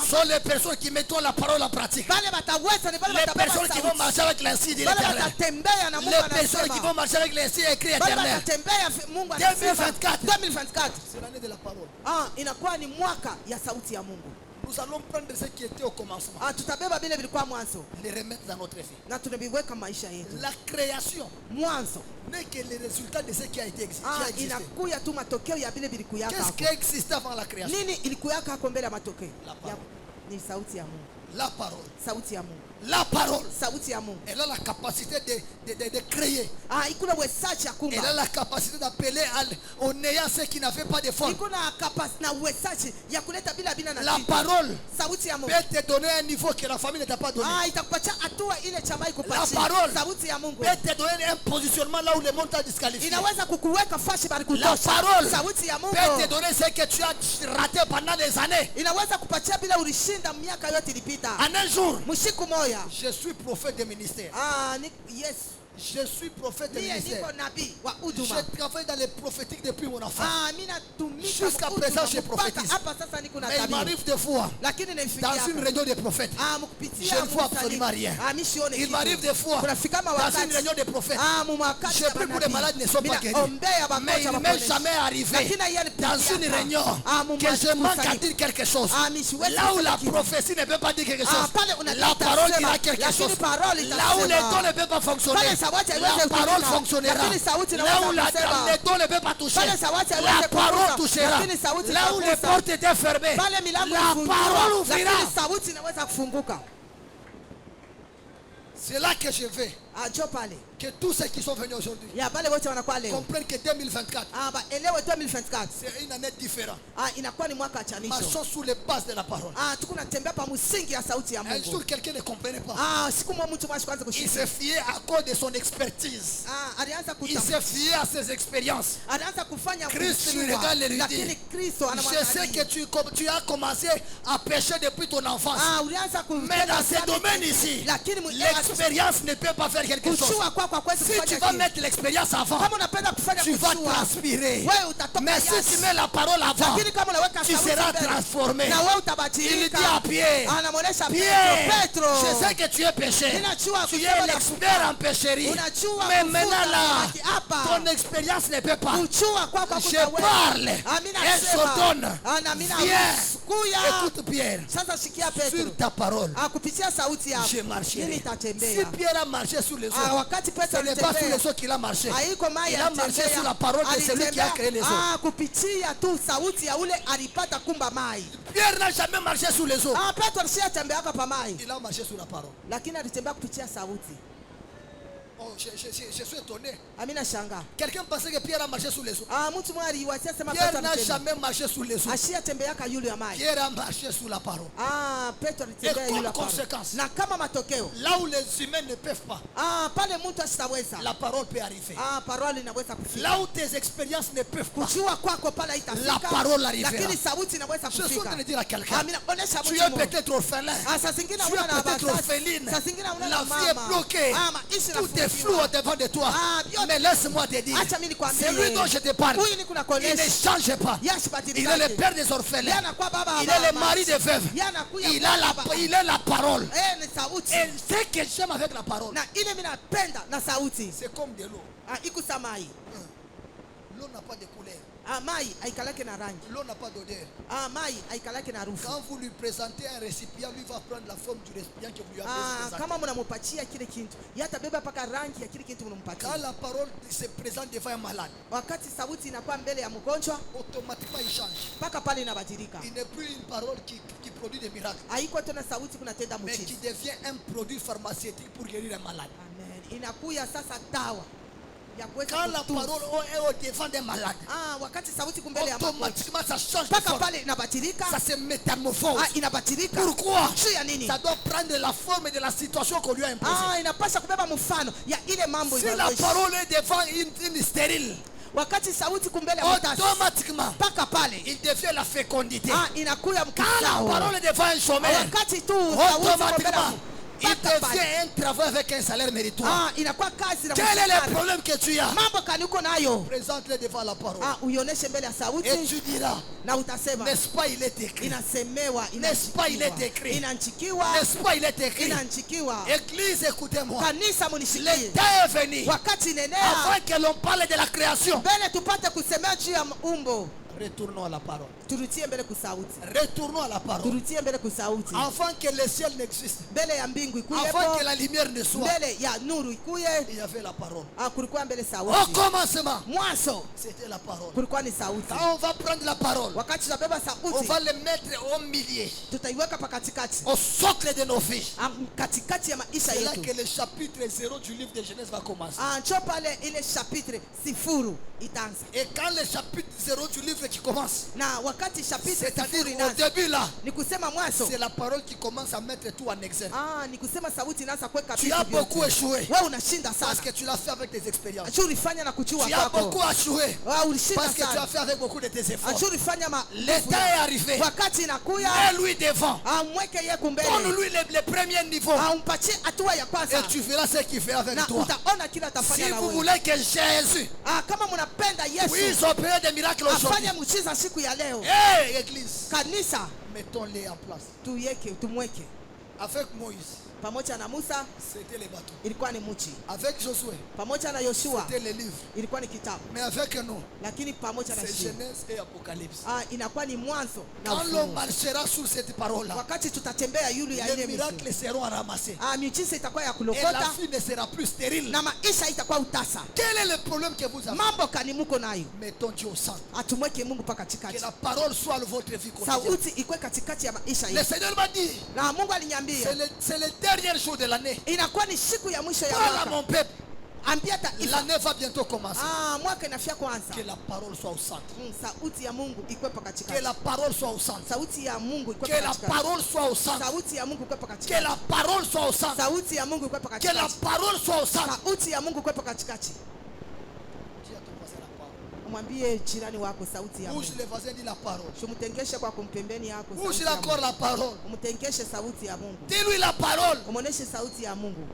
sont les personnes qui mettront la parole en pratique. Bale bataweza ni bale Les batabeba personnes qui vont sauti. marcher avec l'insigne de Bale l'éternel. batatembea na Mungu Les personnes qui anasema. vont marcher avec l'insigne écrit Bale éternel. batatembea Mungu anasema. 2024. 2024. C'est l'année de la parole. Inakuwa ni mwaka ya sauti ya Mungu. Nous allons prendre ce qui était au commencement, Tutabeba vile vilikuwa mwanzo les remettre dans notre vie. na tunaviweka maisha yetu. La création Mwanzo n'est que le résultat de ce qui a été qui a existé. inakuya tu matokeo ya vile vilikuyaka Qu'est-ce hapo. qui existait avant la création? Nini ilikuyaka hapo mbele ya matokeo? La parole. Ni sauti ya Mungu. La parole. Sauti ya Mungu. La parole. Sauti ya Mungu. Elle a la capacité de créer. Ikuna uwezaji ya Elle a kumba. la capacité d'appeler au néant ceux qui n'avaient pas de forme. Ikuna capacité na uwezaji ya kuleta bila bila na La kitu. parole Sauti ya Mungu. peut te donner un niveau que la famille ne t'a pas donné. Itakupatia hatua ile chama ikupatia. La parole Sauti ya Mungu. peut te donner un positionnement là où le monde t'a disqualifié. Inaweza kukuweka fashi bali La kutosha. parole Sauti ya Mungu. peut te donner ce que tu as raté pendant des années. Inaweza kupatia bila ulishinda miaka yote ilipita. En un jour, Mshiku moya. je suis prophète de ministère. Yes. Je suis prophète de Mie ministère. niko nabii wa huduma. Je travaille dans les prophétiques depuis mon enfance. Mimi natumika Jusqu'à huduma présent, je mpaka prophétise. hapa sasa niko Mais il natabiri. m'arrive des fois, Lakini dans naifikia une hapa. réunion des prophètes, Mkupitia je ne vois msali. absolument rien. Mimi sione Il kitu. m'arrive des fois, Kunafika dans une wakati. réunion des prophètes, Mwakati je prie pour les malades ne sont pas guéris. Mais il ne m'est jamais arrivé dans une réunion que je manque à dire quelque chose. Là où la prophétie ne peut pas dire quelque chose, la parole dira quelque chose. Là où les dons ne peuvent pas fonctionner, la parole fonctionnera. Là où les dons ne peuvent pas toucher, la parole touchera. Là où les portes étaient fermées, la parole ouvrira. C'est là que je vais. Que tous ceux qui sont venus aujourd'hui comprennent que 2024 c'est une année différente. Marchons sous les bases de la parole. Un jour, quelqu'un ne comprenait pas. Il s'est fié à cause de son expertise. Il s'est fié à ses expériences. Christ lui regarde et lui dit, je sais que tu as commencé à pécher depuis ton enfance. Mais dans ce domaine ici, l'expérience ne peut pas faire quelque chose. Si tu vas mettre l'expérience avant, tu vas transpirer. Mais si tu mets la parole avant, tu seras transformé. Il dit à Pierre, Pierre, je sais que tu es péché. Tu es l'expert en pécherie. Mais maintenant là, ton expérience ne peut pas. Je parle. Elle se donne. Viens. Écoute Pierre. Sur ta parole, je marcherai. Si Pierre a marché sur les eaux, ce n'est pas sur les eaux qu'il a marché. Il a marché sur la parole de celui qui a créé les eaux. Pierre n'a jamais marché sur les eaux. Il a marché sur la parole. Oh, je suis étonné. Quelqu'un pensait que Pierre a marché sur les eaux. Pierre n'a jamais marché sur les eaux. Pierre a marché sur la parole. Et comme conséquence, là où les humains ne peuvent pas, la parole peut arriver. Là où tes expériences ne peuvent pas, la parole arrivera. Je suis en train de dire à quelqu'un, tu es peut-être orphelin, tu es peut-être orpheline, la vie est bloquée, tout est flou devant de toi. Mais laisse-moi te dire, c'est lui dont je te parle. Il ne change pas. Il est le père des orphelins. Il est le mari des veuves. Il est la parole. Et ce que j'aime avec la parole, c'est comme de l'eau. L'eau n'a pas de couleur. L'eau n'a pas d'odeur. Quand vous lui présentez un récipient, lui va prendre la forme du récipient que vous lui avez présenté. Quand la parole se présente devant un malade, automatiquement il change. Il n'est plus une parole qui produit des miracles, mais qui devient un produit pharmaceutique pour guérir un malade. Quand la parole est au devant des malades, automatiquement ça change de forme. Ça se métamorphose. Pourquoi? Ça doit prendre la forme de la situation qu'on lui a imposée. Si la parole est devant une stérile, automatiquement il devient la fécondité. Quand la parole est devant un chômeur, automatiquement il devient un travail avec un salaire méritoire. Quel est le problème que tu as? Présente-le devant la parole. Et tu diras, n'est-ce pas il est écrit? N'est-ce pas il est écrit? N'est-ce pas il est écrit? Église, écoutez-moi. Le temps est venu avant que l'on parle de la création. Retournons à la parole. Retournons à la parole. Avant que le ciel n'existe, avant que la lumière ne soit, il y avait la parole. Au commencement, c'était la parole. Quand on va prendre la parole, on va le mettre au milieu, au socle de nos vies. C'est là que le chapitre 0 du livre de Genèse va commencer. Et quand le chapitre 0 du livre qui commence. Na wakati chapitre C'est-à-dire sifuri au inaanza, début là, ni kusema mwanzo. c'est la parole qui commence à mettre tout en exergue. Ni kusema sauti inaanza kuweka Tu as vitu beaucoup vyote. échoué Wewe unashinda parce sana. que tu l'as fait avec tes expériences. Acha ulifanya na kujua Tu as beaucoup kwako. échoué Ulishinda parce que tu as sana. fait avec beaucoup de tes efforts. Acha ulifanya Le temps est arrivé. wakati inakuya, Mets-lui devant. amweke yeye kumbele. Donne-lui le premier niveau. Umpatie hatua ya kwanza. Et tu verras ce qu'il fera avec Na toi. utaona kila Si atafanya na vous wewe. voulez que Jésus Kama mnapenda puisse Yesu opérer des miracles aujourd'hui, afanye muujiza siku ya leo, hey, Église, kanisa mettons-les en place. tumweke Avec Moïse, pamoja na Musa, c'était les bateaux. ilikuwa ni mchi. Avec Josué, Pamoja na Yoshua c'était les livres. ilikuwa ni kitabu, Mais avec nous, lakini pamoja na c'est Shia Genèse et Apocalypse. inakuwa ni mwanzo na Quand l'on ufunuo. marchera sur cette parole-là, Wakati tutatembea yulu ya les ile miracles misitu, seront ramassés. miujiza itakuwa ya Et la kulokota vie ne sera plus stérile. na maisha itakuwa utasa. Quel est le problème que vous avez? Mambo kani muko nayo, Mettons Dieu au centre. atumweke Mungu pa Que katikati, la parole soit votre vie quotidienne. sauti ikwe katikati ya maisha Le yetu. Seigneur m'a dit, Na Mungu aliniambia c'est le dernier jour de l'année. inakuwa ni siku ya mwisho ya Parle à mwaka. mon peuple. Ambia taifa, L'année va bientôt commencer. mwaka inafia kwanza. Que la parole soit au centre. Sauti ya Mungu ikwe pa Que katikati. la parole soit au centre. Sauti ya Mungu ikwe Que pa la katikati. parole soit au centre. Sauti ya Mungu ikwe pa Que katikati. la parole soit au centre. Sauti ya Mungu ikwe pa Que la katikati. parole soit au centre. Sauti ya Mungu ikwe pa katikati. Dis à ton voisin la parole. Mwambie jirani wako sauti ya Bouge Mungu. les voisins, dis la parole. Umtengeshe kwa kumpembeni yako Bouge sauti ya encore Mungu. la parole. Umtengeshe sauti ya Mungu. Dis-lui la parole. Umuoneshe sauti ya Mungu.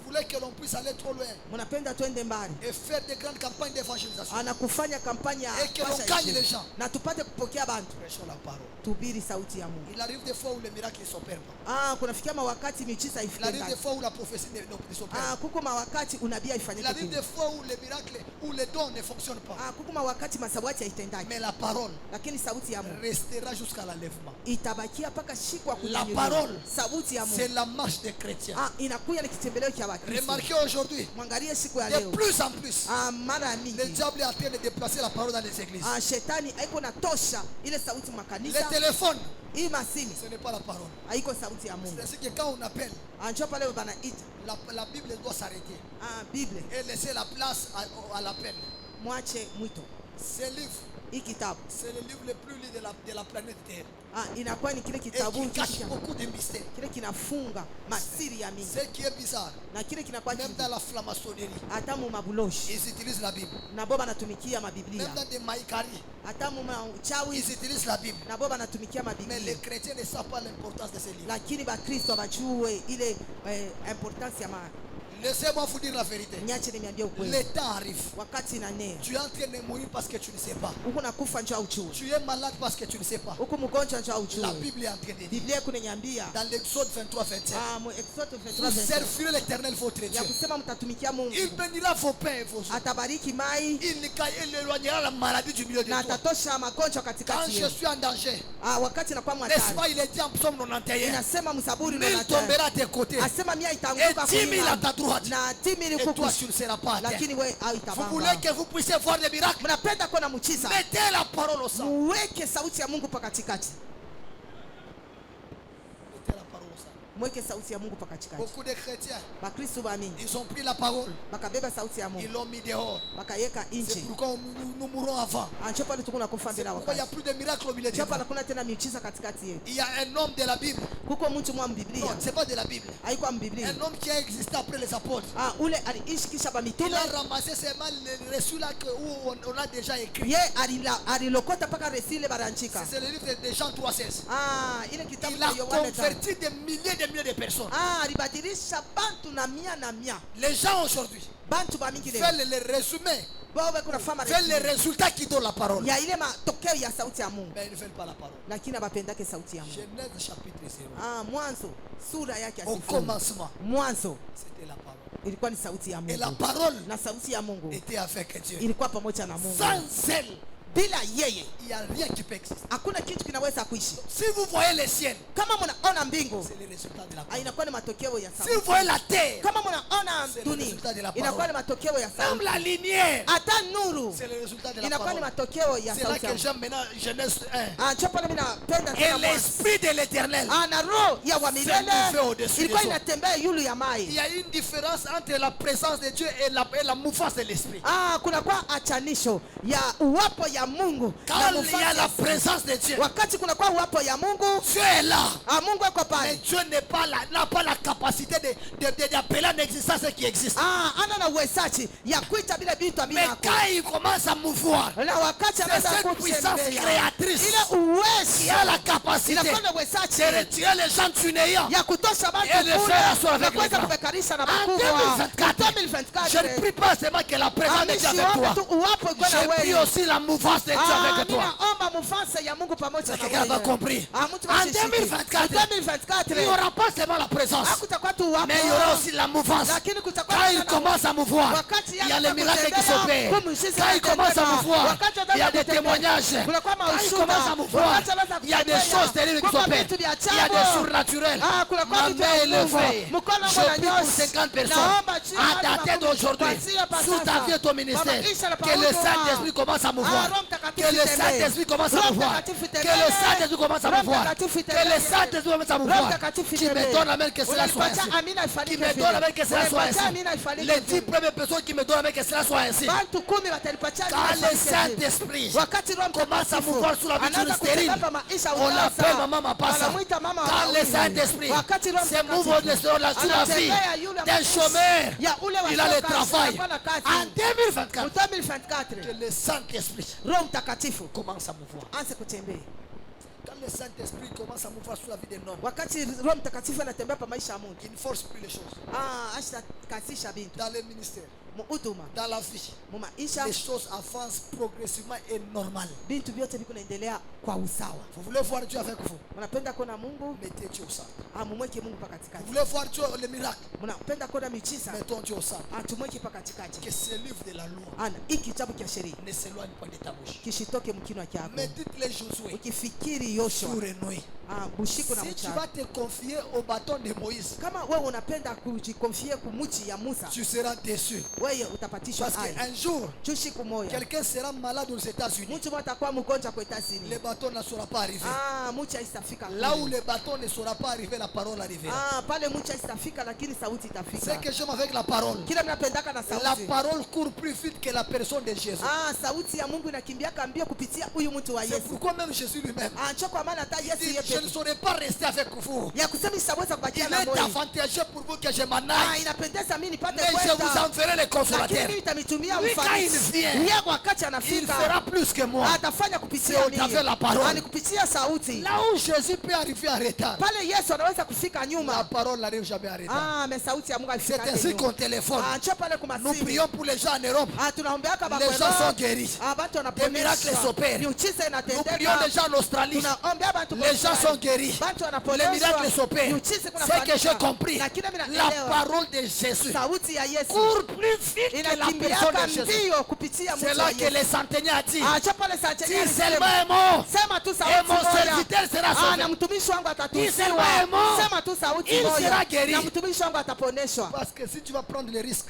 Vous voulez que l'on puisse aller trop loin Mnapenda twende mbali. et faire des grandes campagnes d'évangélisation. Anakufanya kampanya Et que l'on gagne les gens. na tupate kupokea bantu. Prêchons la parole. Tubiri sauti ya Mungu. Il arrive des fois où les miracles ne s'opèrent pas. Kunafikia mawakati miujiza Il arrive des ifike. fois où la prophétie ne s'opère pas. Kuko mawakati unabii Il haifanyike. arrive des fois où les miracles, où les dons ne fonctionnent pas. Kuko mawakati masabati haitendaji. Mais la parole Lakini sauti ya Mungu restera jusqu'à l'enlèvement. itabakia mpaka siku ya La kunyanyuliwa. parole, Sauti ya c'est Mungu la marche des chrétiens. inakuya ni kitembeleo cha Wakristo. Remarquez aujourd'hui, Mwangalie siku ya de leo. plus en plus, Mara le mingi diable est en train de déplacer la parole dans les églises. shetani haiko na tosha ile sauti Les makanisa. téléphones, Hii masimu ce n'est pas la parole. haiko sauti ya Mungu. C'est-à-dire que quand on appelle, Njoo pale banaita la Bible doit s'arrêter Bible, et laisser la place à l'appel. mwache mwito. Ce livre, Hii kitabu c'est le livre le plus lu de la planète Terre. inakuwa ni kile Et kitabu qui cache beaucoup de mystères. kile kinafunga masiri ya mingi, Ce qui est bizarre, na kile kinakuwa même dans la franc-maçonnerie, hata mu mabuloshi ils utilisent la Bible. na boba natumikia mabiblia, Même dans des maïkaris, hata mu uchawi ils utilisent la Bible. na boba natumikia Mais mabiblia. les chrétiens ne savent pas l'importance de ces livres. Lakini bakristo abajue ile importance ya Laissez-moi vous dire la vérité. niache niambie Le ukweli, temps arrive. wakati inanea, Tu es en train de mourir parce que tu ne sais pas. huku nakufa njoo ujue, Tu es malade parce que tu ne sais pas. huku mgonjwa njoo La ujue. Bible est en train de dire. Biblia kunaniambia Dans l'Exode 23-27. mu Exode Vous 23 servirez l'Éternel votre Dieu. ya kusema mtatumikia Mungu, Il bénira vos pains et vos eaux. atabariki mai Il éloignera la maladie du milieu de na toi. atatosha magonjwa Quand katikati je yenu. suis en danger, Wakati nakuwa n'est-ce mwatari, pas, il est dit en psaume 91. inasema msaburi Mais il tombera à tes côtés. asema mia Et itanguka 10 000 à ta kulia droite. na 10,000 Et toi, kuku, tu ne seras pas à terre. lakini we Vous hautabanga. voulez que vous puissiez voir des miracles. Mnapenda kuona muujiza, Mettez la parole au centre. muweke sauti ya Mungu pa katikati, Mettez la parole au centre. mweke sauti ya Mungu pa katikati. Beaucoup de chrétiens, Bakristo baamini ils ont pris la parole. bakabeba sauti ya Ils Mungu l'ont mis dehors. bakaiweka C'est nje. pourquoi nous mourrons avant. Ancho pale tukuna kufa C'est mbele ya pourquoi il n'y a wakati. plus de miracles au milieu de Chapa nous. hakuna tena miujiza katikati yetu. Il y a un homme de la Bible. Kuko mtu mwa Non, mbiblia, ce n'est pas de la Bible. haikuwa mbiblia. Un homme qui a existé après les apôtres. Ule aliishi kisha ba Il mitume, a ramassé seulement les reçus là où on a déjà écrit. ye alilokota paka resile baranchika. C'est le livre de Jean 3,16. Ile kitabu Il a cha Yohana 5. converti des milliers de personnes. Alibadilisha bantu na mia. Les gens aujourd'hui Bantu ba mingi leo. font le résumé, Wao kuna fama font les résultats qui donnent la parole. ya ile matokeo ya sauti ya Mungu, Mais ils ne veulent pas la parole. lakini abapendake sauti ya Mungu. Genèse chapitre 0. Mwanzo sura yake ya Au sifuri. commencement, Mwanzo c'était la parole. ilikuwa ni sauti ya Et la Mungu, parole na sauti ya Mungu était avec Dieu. ilikuwa pamoja na Mungu. Sans elle, Bila yeye il n'y a rien qui peut exister. hakuna kitu kinaweza kuishi. Si vous voyez les ciels, Kama mnaona mbingu, c'est le résultat de la parole. inakuwa ni matokeo ya Si vous sauti. voyez la terre, Kama mnaona c'est le dunia, résultat de la inakuwa parole. ni matokeo ya Même sauti. la lumière, Hata nuru c'est le résultat de la inakuwa ni parole. matokeo ya C'est là sauti ya que Mungu. j'aime maintenant Genèse 1. Ndio pale mimi napenda Et sana Mwanzo. l'esprit de l'éternel. Na roho ya wa milele s'élevait au-dessus ilikuwa des eaux. inatembea yulu ya Il mai. y a une différence entre la présence de Dieu et la mouvance de l'esprit. Kuna kwa achanisho ya uwapo ya ya Mungu Quand na il y a mufasi la ya présence de Dieu, wakati kuna kwa uwapo ya Mungu, Dieu est là. Mungu ako Mais pale. Dieu n'a pas la capacité d'appeler en existence ce qui existe. Ana na uwezaji ya kuita bila vitu Mais amina. quand il commence à mouvoir, Na wakati c'est anaanza cette puissance kutembea, créatrice ile uwezo qui a la capacité inakuwa na de uwezaji retirer les gens tunayants. ya kutosha watu Et le kule faire asseoir na avec les kuweza grands. kufekarisha na En makubwa. 2024, je ne prie pas seulement que la présence de Dieu avec Ameshiomba toi. tu uwapo iko na Je prie wewe. aussi la mouvance de Dieu avec toi. Ninaomba mufasa ya Mungu pamoja na Quelqu'un a wewe. compris? Mtu En basi 2024, il n'y 2024 aura pas seulement la présence, hakutakuwa tu uwapo, mais il y aura aussi la mouvance. lakini kutakuwa Quand il na commence à mouvoir, wakati il y a les miracles qui s'opèrent. Quand il commence à mouvoir, il y a des témoignages. Quand il commence à mouvoir, il y a des choses terribles qui s'opèrent. Il y a des surnaturels. Ma main est levée. Je prie pour 50 personnes. À dater d'aujourd'hui, sous ta vie et ton ministère, que le Saint-Esprit commence à mouvoir. Que le Saint-Esprit commence à mouvoir. Que le Saint-Esprit commence à mouvoir. Que le Saint-Esprit commence à mouvoir. Qui me donne la main que cela soit ainsi. Qui me donne la main que cela soit ainsi. Les 10 premières personnes qui me donnent la main que cela soit ainsi. Bantu 10 watanipatia Quand le Saint-Esprit wakati Roho commence à mouvoir sur la vie anaanza stérile, kutembea maisha on utasa. l'appelle maman Mapassa. Anamuita mama wa Quand le wawili. Saint-Esprit Wakati Roho se mouve Mtakatifu sur la vie anatembea yule d'un chômeur, ya ule wa il a le soka, travail. anakuwa na kazi. En 2024, 2024 que le Saint-Esprit Roho Mtakatifu commence à mouvoir. anze kutembea. Quand le Saint-Esprit commence à mouvoir sur la vie d'un homme, Wakati Roho Mtakatifu anatembea pa maisha ya mtu, il ne force plus les choses. ashtakazisha bintu Dans le ministère, muhuduma dans la vie, mu maisha, les choses avancent progressivement et normalement. bintu vyote viko naendelea kwa usawa. Vous voulez voir Dieu avec vous? Mnapenda kuona Mungu, Mettez Dieu au centre. mumweke Mungu pa Vous katikati. voulez voir Dieu, le miracle? Mnapenda kuona miujiza, Mettons Dieu au centre. tumweke pa katikati. Que ce livre de la loi Hiki kitabu cha sheria ne s'éloigne pas de ta bouche. kishitoke mkinwa chako. Mais dites-les Josué, Ukifikiri Yoshua jour et nuit. bushiku na Si tu mchana, vas te confier au bâton de Moïse, kama wewe unapenda kujikonfie kumuchi ya Musa, tu seras déçu. wewe utapatishwa Parce hai. qu'un jour, Tushiku moya quelqu'un sera malade aux États-Unis. mtu mmoja atakuwa mgonjwa kwa Etazini. Le bâton ne saura pas arriver. Mucha isitafika Là où le bâton ne saura pas arriver, la parole arrivera. pale mucha isitafika, lakini sauti itafika. C'est que j'aime avec la parole. Kila mnapendaka na La sauti. parole court plus vite que la personne de Jésus. Sauti ya Mungu inakimbiaka mbio kupitia huyu mtu wa C'est Yesu. pourquoi même Jésus lui-même Ndio kwa maana hata Yesu dit, yeye je ne saurais pas rester avec vous. ya kusema sitaweza Il kubakia na est moyo. avantageux pour vous que je m'en aille. Inapendeza mimi nipate Mais je vous kwenda. enverrai le Lakini consolateur. mimi nitamitumia Lui, quand il mfariji. vient, Yeye wakati il anafika fera plus que moi. atafanya kupitia C'est au travers la parole. ni kupitia sauti. Là où Jésus peut arriver en retard, Pale Yesu anaweza kufika la nyuma. parole n'arrive jamais en retard. Mais sauti ya Mungu C'est haifika ainsi nyuma. qu'on téléphone. Ndio pale kwa Nous masimu. prions pour les gens en Europe. Tunaombeaka Les gens sont guéris. Watu Des wanaponyeshwa. miracles s'opèrent. Miujiza Nous inatendeka. prions les gens en Australie. Tunaombea watu Les gens sont guéris. Watu Les wanaponyeshwa. miracles s'opèrent. Miujiza kuna C'est que j'ai fanyika. compris. Na kila mimi La naelewa. parole de Jésus Sauti ya Yesu court plus vite que la personne inakimbiaka de Jésus. mbio kupitia mtu C'est là wa que Yesu. les centeniers a dit, Acha pale sauti si ya seulement un mot, sema tu et sauti mon moja. serviteur sera Na sauvé. mtumishi wangu Si seulement atatusiwa. un mot, Sema tu sauti il moja. sera guéri. Na mtumishi wangu ataponeshwa. Parce que si tu vas prendre le risque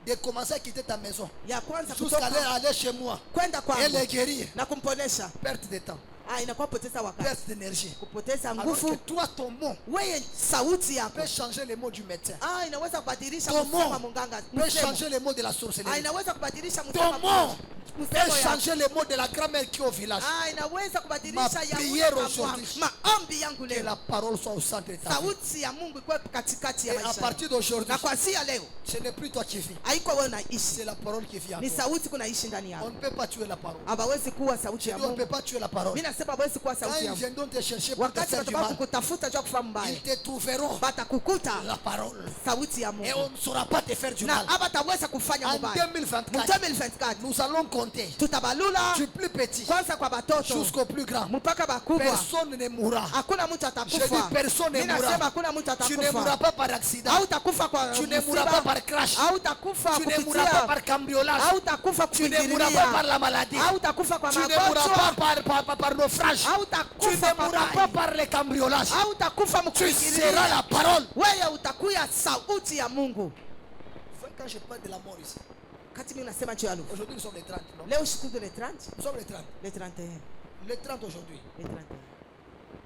de commencer à quitter ta maison Ya kwanza jusqu'à kutoka aller chez moi kwenda et kwangu les guérir, na kumponesha, perte de temps, inakuwa poteza wakati, perte d'énergie. kupoteza Alors que nguvu. toi, ton mot Wewe sauti yako peut changer les mots du médecin, inaweza kubadilisha Ton msemo mot wa munganga, peut msemo. changer les mots de la sorcellerie. Inaweza kubadilisha Ton msemo mot msemo peut yako. changer les mots de la grand-mère qui est au village. Inaweza Ma kubadilisha ya prière ule aujourd'hui, maombi yangu que leo. la parole soit au centre de ta vie. Sauti ya Mungu ikuwe katikati ya Et à maisha. partir d'aujourd'hui, Na kwa sia leo ce n'est plus toi qui vis, haiko wewe unaishi, c'est la parole qui vit en ni toi. sauti kunaishi ndani On yako. ne peut pas tuer la parole. Hawezi kuwa sauti ya On ne Mungu. peut pas tuer la parole. Mimi nasema hawezi kuwa Quand sauti ya ils Mungu. viendront te chercher pour te Wakati faire du watakuwa mal, kukutafuta juu ya kufanya mbaya, ils te trouveront batakukuta la parole. sauti ya Et Mungu. on ne saura pas te faire du Na mal. habataweza kufanya En mbaya. 2024, 2024 nous allons compter tutabalula du plus petit kwanza kwa batoto jusqu'au plus grand. mpaka bakubwa. Personne ne mourra. Hakuna mtu Je atakufa. dis personne ne Mimi nasema mourra. hakuna mtu Tu ne mourras atakufa. pas par accident. Hautakufa kwa Tu ne mourras pas msiba. par crash. Hautakufa Tu ne mourras pas kupitia. par cambriolage. Hautakufa Tu ne mourras pas par la maladie. Hautakufa kwa Tu ne mourras magonjwa. pas par naufrage. Tu Hautakufa ne mourras pas par les cambriolages. Hautakufa Tu seras mkufikiria. la parole. Wewe utakuya sauti ya Mungu. Quand je parle de la mort ici, Kati mimi nasema juu ya Luka. aujourd'hui nous sommes les 30, non? Leo siku le 30, Nous sommes les 30. le 31, Les 30 aujourd'hui. le 31.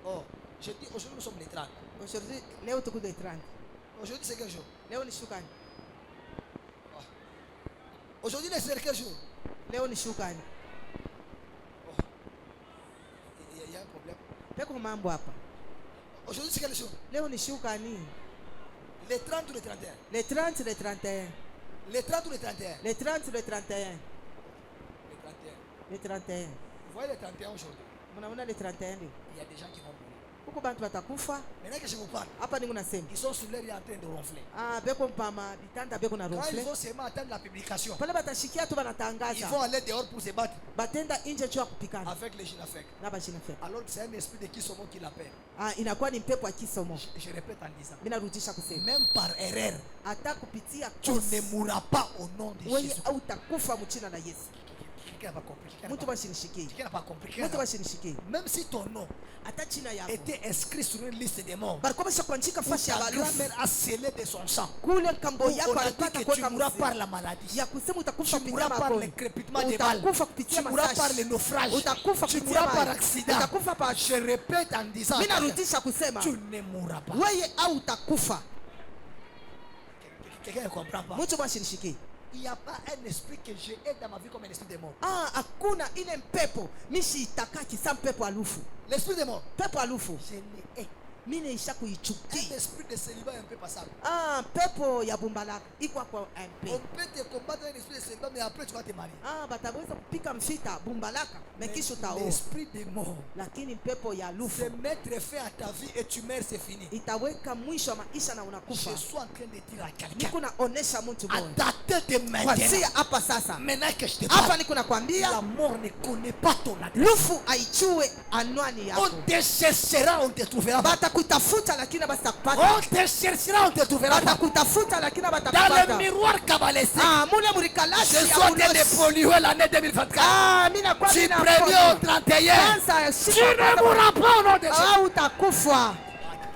Oh, je dis aujourd'hui nous sommes les 30. Aujourd'hui leo tuko le 30. Aujourd'hui c'est quel jour? Leo ni shukani. Aujourd'hui c'est quel jour? Leo ni shukani. Peko mambo hapa. Aujourd'hui, c'est quel jour? Leo ni shuka ni. Le 30 ou le 31? Le 30, le 31. Le 30 ou le 31? Le 30, le 31. Le 31. Le 31. Vous voyez le 31 aujourd'hui? Mnaona le 31 leo. Il y a des gens qui vont mourir. Huko bantu watakufa. Maintenant que je vous parle, Hapa ningu nasema. ils sont sur leur lit en train de ronfler. Ah, beko mpama bitanda beko na Quand ils ronfle. vont seulement attendre la publication, Pale batashikia tu ils banatangaza. vont aller dehors pour se battre Batenda nje juu ya kupikana. avec les Jinafek. Na bashina fe. Alors que c'est un esprit de qui sont qui l'appelle. Ah, inakuwa ni mpepo wa kisomo. Je répète en disant, Mimi narudisha kusema. même par erreur, Hata kupitia tu ne mourras pas au nom de wewe Jésus. hautakufa mchina na Yesu. Quelqu'un n'a pas compris. Mtu bashinishikie. Quelqu'un n'a pas compris. Mtu bashinishikie. Même si ton nom Hata china yako. était inscrit sur une liste des morts, Barikuwa bashakuandika où fashi ya ta balufu. grand-mère a scellé de son sang, Kule kambo où yako on a dit alipata que tu kuweka mourras par mzee. la maladie, Ya kusema utakufa tu kupitia mourras par magonjwa. le crépitement des balles, Utakufa kupitia tu mourras par masashi. le naufrage, Utakufa tu kupitia mourras par maji. accident. Utakufa par Je répète en disant, Mimi narudisha kusema tu ne mourras pas. wewe hautakufa. Quelqu'un ne comprend pas. Mtu bashinishikie. Il n'y a pas un esprit que j'ai dans ma vie comme un esprit de mort. Ah, hakuna ile mpepo mishi itakaki sa mpepo alufu. L'esprit de mort, Pepo alufu. je l'ai. Mimi naisha Un kuichukia. esprit de célibat est un peu passable. Ah, pepo ya bumbalaka iko kwa On MP. peut te combattre un esprit de célibat, mais après tu vas te marier. Ah, bataweza kupika mfita bumbalaka mekisho tao. L'esprit de mort, Lakini pepo ya lufu c'est mettre fin à ta vie et tu meurs, c'est fini. itaweka mwisho wa maisha na Je unakufa. suis en train de dire à quelqu'un, Niko naonesha mtu à mmoja. dater de maintenant, Kwanzia hapa sasa. maintenant que je te Hapa parle, niko la nakwambia mort ne connaît pas ton adresse. lufu aichue anwani yako. On te cherchera, on te trouvera pas. Batakutafuta lakini batakupata. On te cherchera, on te trouvera pas. Batakutafuta lakini Dans le batakupata. miroir cabalestique, Ah, mule murikalasi je ya suis en train de ulosi. polluer l'année 2024. Ah, mimi nakuwa Du mimi 1er au 31, kwanza tu shika ne mourras pas au nom de Jésus. au utakufa.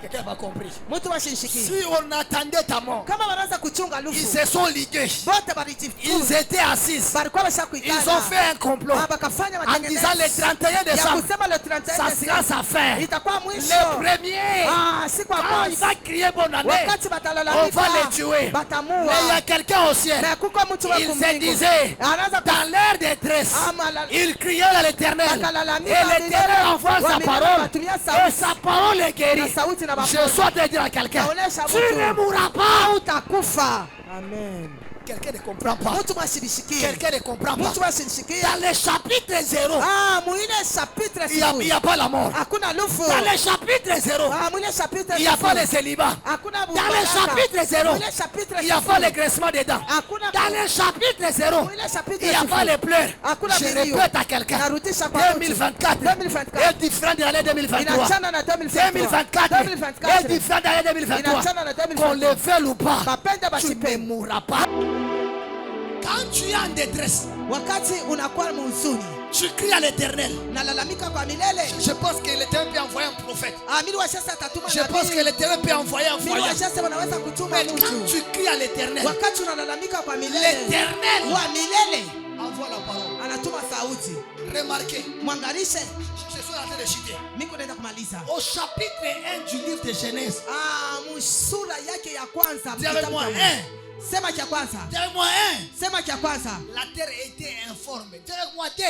Quelqu'un n'a pas compris. Mtu washinshiki. Si on attendait ta mort, Kama wanaanza kuchunga ils lufu. se sont ligués. Bote barijifu. Ils étaient assis. Barikuwa Ils bashakuitana. ont fait un complot Ah, bakafanya en disant le 31 ya décembre, kusema le 31 ça sera sa fin. itakuwa mwisho. Le premier, Ah, siku ya quand il kwanza. va crier bonne année, Wakati on va batalalamika. les tuer. Batamua. Mais il y a quelqu'un au ciel. Na kuko mtu wa Il se kumbingu. disait, Anaanza dans leur détresse, Amala- il criait à l'éternel. Et Bakalalamika. l'éternel envoie sa Wamina parole. batumia Et sauti. sa parole est guérie. Na sauti na Je bapole. suis en train de dire à quelqu'un, Naonesha tu mtu. ne mourras pas. Utakufa. Amen. Quelqu'un ne comprend pas. Mtu mwashinishikie. Quelqu'un ne comprend pas. Mtu mwashinishikie. Dans le chapitre 0, Ah, mwile chapitre il n'y a pas la mort. hakuna lufu. Dans le chapitre 0, Ah, mwile chapitre il n'y a pas le célibat. hakuna Dans le bumbalaka. chapitre 0, Mwile chapitre il n'y a pas le graissement des dents. hakuna Dans le chapitre 0, mwile chapitre il n'y a pas les pleurs. hakuna Je vilio. répète à quelqu'un, Narudisha kwa sauti. 2024 2024 est différent de l'année 2023. inachana na 2024 est 2024 différent de l'année 2023. inachana na Qu'on 2024 le veuille ou pas, bapende tu ne basipe. mourras pas. Quand tu es en détresse, Wakati unakuwa mhuzuni tu cries à l'éternel. nalalamika kwa milele. Je pense que l'éternel peut envoyer un prophète. Ah, mimi washasa atatuma Je pense que l'éternel peut envoyer un Mimi voyant. washasa wanaweza kutuma Mais quand mtu. tu cries à l'éternel, Wakati unalalamika kwa milele l'éternel wa milele envoie la parole. anatuma sauti. Remarquez, Mwangalishe, je suis en train de chuter. miko naenda kumaliza. Au chapitre 1 du livre de Genèse, Ah, msura yake ya kwanza. dis avec moi Kitabu 1. Sema cha kwanza. Dis avec moi 1. Sema cha kwanza. La terre était informe. Dis avec moi 2.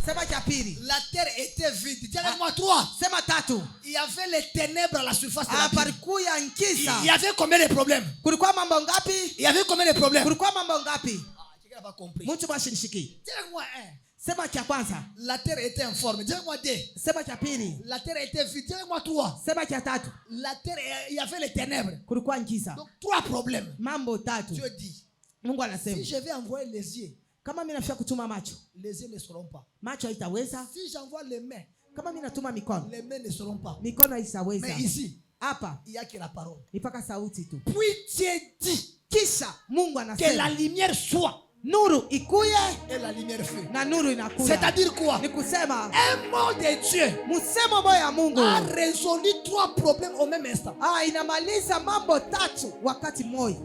Sema cha pili. La terre était vide. Dis avec moi 3. Sema tatu. Il y avait les ténèbres à la surface de la Ah, terre. palikuwa ya nkisa. Il y avait combien de problèmes? Kulikuwa mambo ngapi? Il y avait combien de problèmes? Kulikuwa mambo ngapi? Ah, quelqu'un n'a pas compris. Mtu mwashinishiki. Dis avec moi 1. Sema cha kwanza. La terre était informe. Dis avec moi 2. Sema cha pili. La terre était vide. Dis avec moi 3. Sema cha tatu. La terre, il y avait les ténèbres. Kulikuwa nkisa. Donc 3 problèmes. Mambo tatu. Dieu dit, Mungu anasema si je vais envoyer les yeux, kama mimi nafika kutuma macho, les yeux ne seront pas. macho haitaweza. Si j'envoie les mains, Kama mimi natuma mikono, les mains ne seront pas. mikono haitaweza. Mais ici, Hapa il n'y a que la parole. ni paka sauti tu. Puis Dieu dit Kisha Mungu que la anasema lumière soit nuru ikuye et la lumière fut. na nuru inakuya. C'est-à-dire quoi? Ni kusema Un mot de Dieu msemo moja ya Mungu a résolu 3 problèmes au même instant. inamaliza mambo tatu wakati mmoja.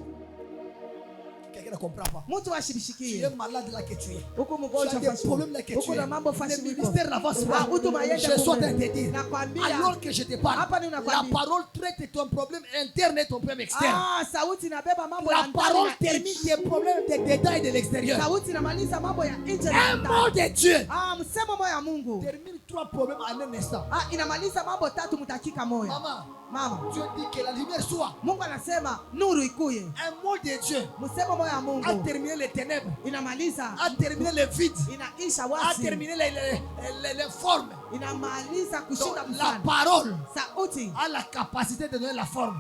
Quelqu'un qui ne comprend pas. mtu Tu es ashibishikie malade là que tu es. huku Tu as mgonjwa des fashi problèmes là que tu huku es. na mambo fashi Le wiko ministère n'avance pas. huduma Je yende souhaite te kumbe dire. nakwambia Alors que je te parle, hapa la ninakwambia parole traite ton problème interne et ton problème externe. sauti inabeba mambo ya La ndani parole na termine nje. tes problèmes des détails de l'extérieur. Sauti inamaliza mambo ya nje na Un ndani. mot de Dieu Msemo moya Mungu termine 3 problèmes en un instant. inamaliza mambo 3 mudakika moja. Mama, Dieu dit que la lumière soit. Mungu anasema nuru ikuye. Un mot de Dieu Msemo moya Mungu a terminé les ténèbres, inamaliza a terminé les vides, inaisha a wasi, terminé les formes. inamaliza Donc, kushinda la mfano. parole Sauti a la capacité de donner la forme.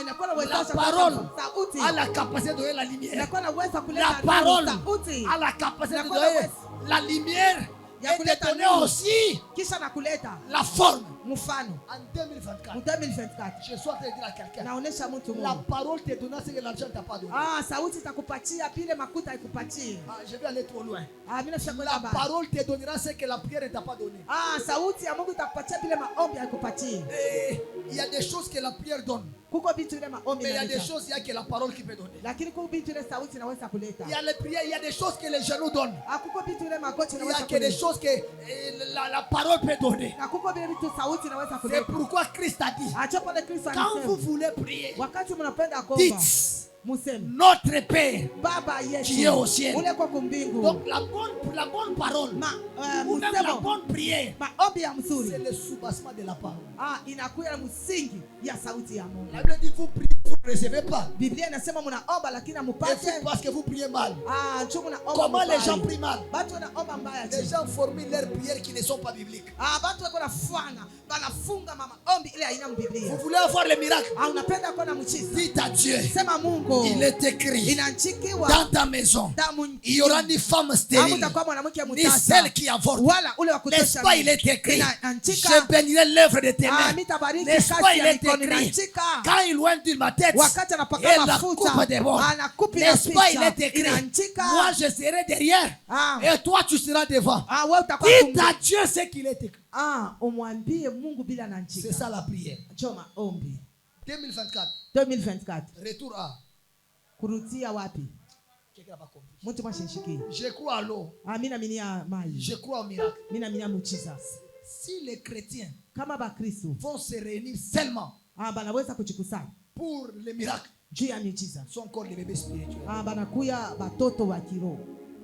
inakuwa na La uwezo parole sauti a la capacité de donner la lumière. inakuwa na uwezo La kuleta parole sauti a la capacité de Inakuwa na donner uwezo la lumière ya et de kuleta donner nuru. aussi kisha na kuleta la forme. mfano. En 2024, Mu 2024 je souhaite te dire à quelqu'un, naonesha mtu la Mungu. parole te donnera ce que l'argent ne t'a pas donné. Sauti itakupatia vile makuta ikupatie. Je vais aller trop loin. Mimi nafika kwenda La mbali. parole te donnera ce que la prière ne t'a pas donné. Sauti ya Mungu itakupatia vile maombi haikupatie. Et il y a des choses que la prière donne. Kuko vitu vile maombi Mais il y a des inaleta. choses, il y a que la parole qui peut donner. Lakini kuko vitu vile sauti inaweza kuleta. Il y a les prières, il y a des choses que les genoux donnent. Kuko vitu vile magoti Il y a inaweza que des kuleta. choses que la parole peut donner. Na kuko vile vitu sauti inaweza C'est kuleta. pourquoi Christ a dit, Acha pale Kristo quand vous anasema voulez prier, wakati mnapenda kuomba dites, museme notre Père Baba qui est au yetu ciel. ule kwa kumbingu. Donc la bonne parole, ou même la Musemo bonne prière, maombi ya c'est mzuri le soubassement de la parole. inakuya msingi ya sauti ya Mungu. La Bible dit, vous priez, vous ne recevez pas. Biblia inasema mnaomba lakini Et amupate. c'est parce que vous priez mal. Ndio mnaomba. Comment les gens mbaya. prient mal? Watu wanaomba mbaya Les tu. gens formulent leurs prières qui ne sont pas bibliques. Watu wako nafanya wanafunga maombi ile haina Vous Biblia. voulez avoir le miracle? Unapenda kuona mchiza. Dites à Dieu, Sema Mungu. il est écrit Inaandikiwa dans ta maison, damu il y aura ni femme stérile, utakuwa mwanamke ni mtasa. celle qui avorte. Wala ule wa N'est-ce kutosha. pas, il est écrit, Inaandika. je bénirai l'œuvre de tes mains. Mitabariki N'est-ce pas, kazi il ya est mikono. écrit, Inaandika. quand il oint ma tête, Wakati anapaka et la mafuta coupe des bords. anakupiga N'est-ce pas, il picha. est écrit, Inaandika. moi je serai derrière et toi tu seras devant. Wewe utakuwa Dites kumbu. à Dieu ce qu'il est écrit. Umwambie Mungu bila naandika. C'est ça la prière. Njoo maombi. 2024, 2024 retour à. kurudia wapi? Quelqu'un n'a pas compris. Mtu mwashinshiki. Je crois à l'eau. Mimi naaminia maji. Je crois au miracle. Mimi naaminia muujiza. Si les chrétiens Kama Bakristo vont se réunir seulement banaweza kujikusanya pour le miracle, juu ya miujiza. sont encore les bébés spirituels. Banakuya batoto wa kiroho.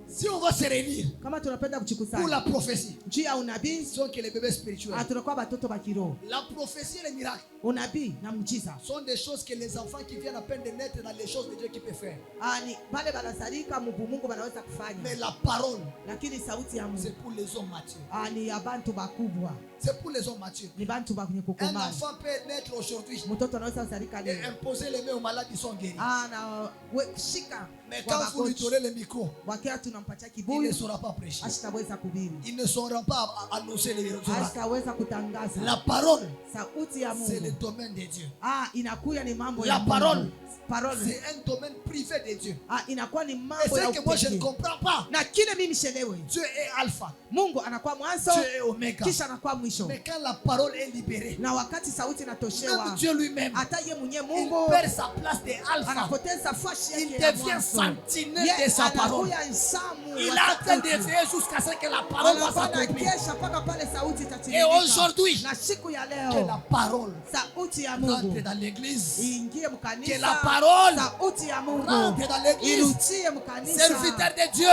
Si on va se réunir Kama tunapenda pour kujikusanya la prophétie, juu ya unabii, sont que les bébés spirituels. tunakuwa batoto wa kiroho. La prophétie et les miracles Unabii na muujiza sont des choses que les enfants qui viennent à peine de naître dans les choses de Dieu qui peuvent faire. ni pale banazalika Mungu banaweza kufanya, Mais la parole, lakini sauti ya Mungu c'est pour les hommes matures. ni ya bantu bakubwa, C'est pour les hommes matures. ni bantu bakwenye Un kukomaa. enfant peut naître aujourd'hui Mtoto anaweza kuzalika et leo imposer les mains aux malades, ils sont guéris. na kushika Mais quand vous lui donnez le micro, wakia tunampatia il ne kibuyu, saura pas prêcher. asitaweza kubiri, Ils ne sauront pas annoncer les miracles. asitaweza kutangaza. La parole, Sauti ya c'est le Mungu domaine de Dieu. inakuya ni mambo La ya Mungu. parole, Parole c'est un domaine privé de Dieu. inakuwa ni Et mambo ya c'est que moi je ne upekee. comprends pas. Na kile mimi sielewi, Dieu est alpha, Mungu anakuwa mwanzo Dieu est oméga. kisha anakuwa mwisho. Mais quand la parole est libérée, Na wakati sauti même inatoshewa, Dieu lui-même, hata ye mwenye il Mungu perd sa place de alpha. anapoteza fashi Il yake ya devient mwanzo. sentinelle de sa parole. Anakuya nsamu Il wa est en train de sauti. veiller jusqu'à ce que la parole va Anapanda s'accomplir. kesha mpaka pale sauti Et itatimilika. aujourd'hui, Na siku ya que leo la parole sauti ya rentre Mungu dans l'église. iingie Que mkanisa. la parole Sauti ya Mungu rentre dans l'église. irutie mkanisa. Serviteur de Dieu,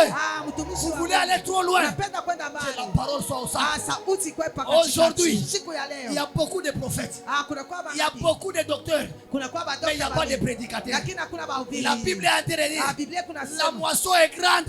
Mtumishi vous wa voulez Mungu. aller trop loin. Unapenda kwenda Que la mbali. parole soit au centre. Sauti ikuwe paka Aujourd'hui, katikati. Siku ya il y leo a beaucoup de prophètes. kuna kwa Il y a manabii, beaucoup de docteurs. kuna kwa Mais il n'y a pas de badokta, prédicateurs. lakini hakuna bahubiri. La Bible est en train de dire, Biblia kuna la sema moisson est grande,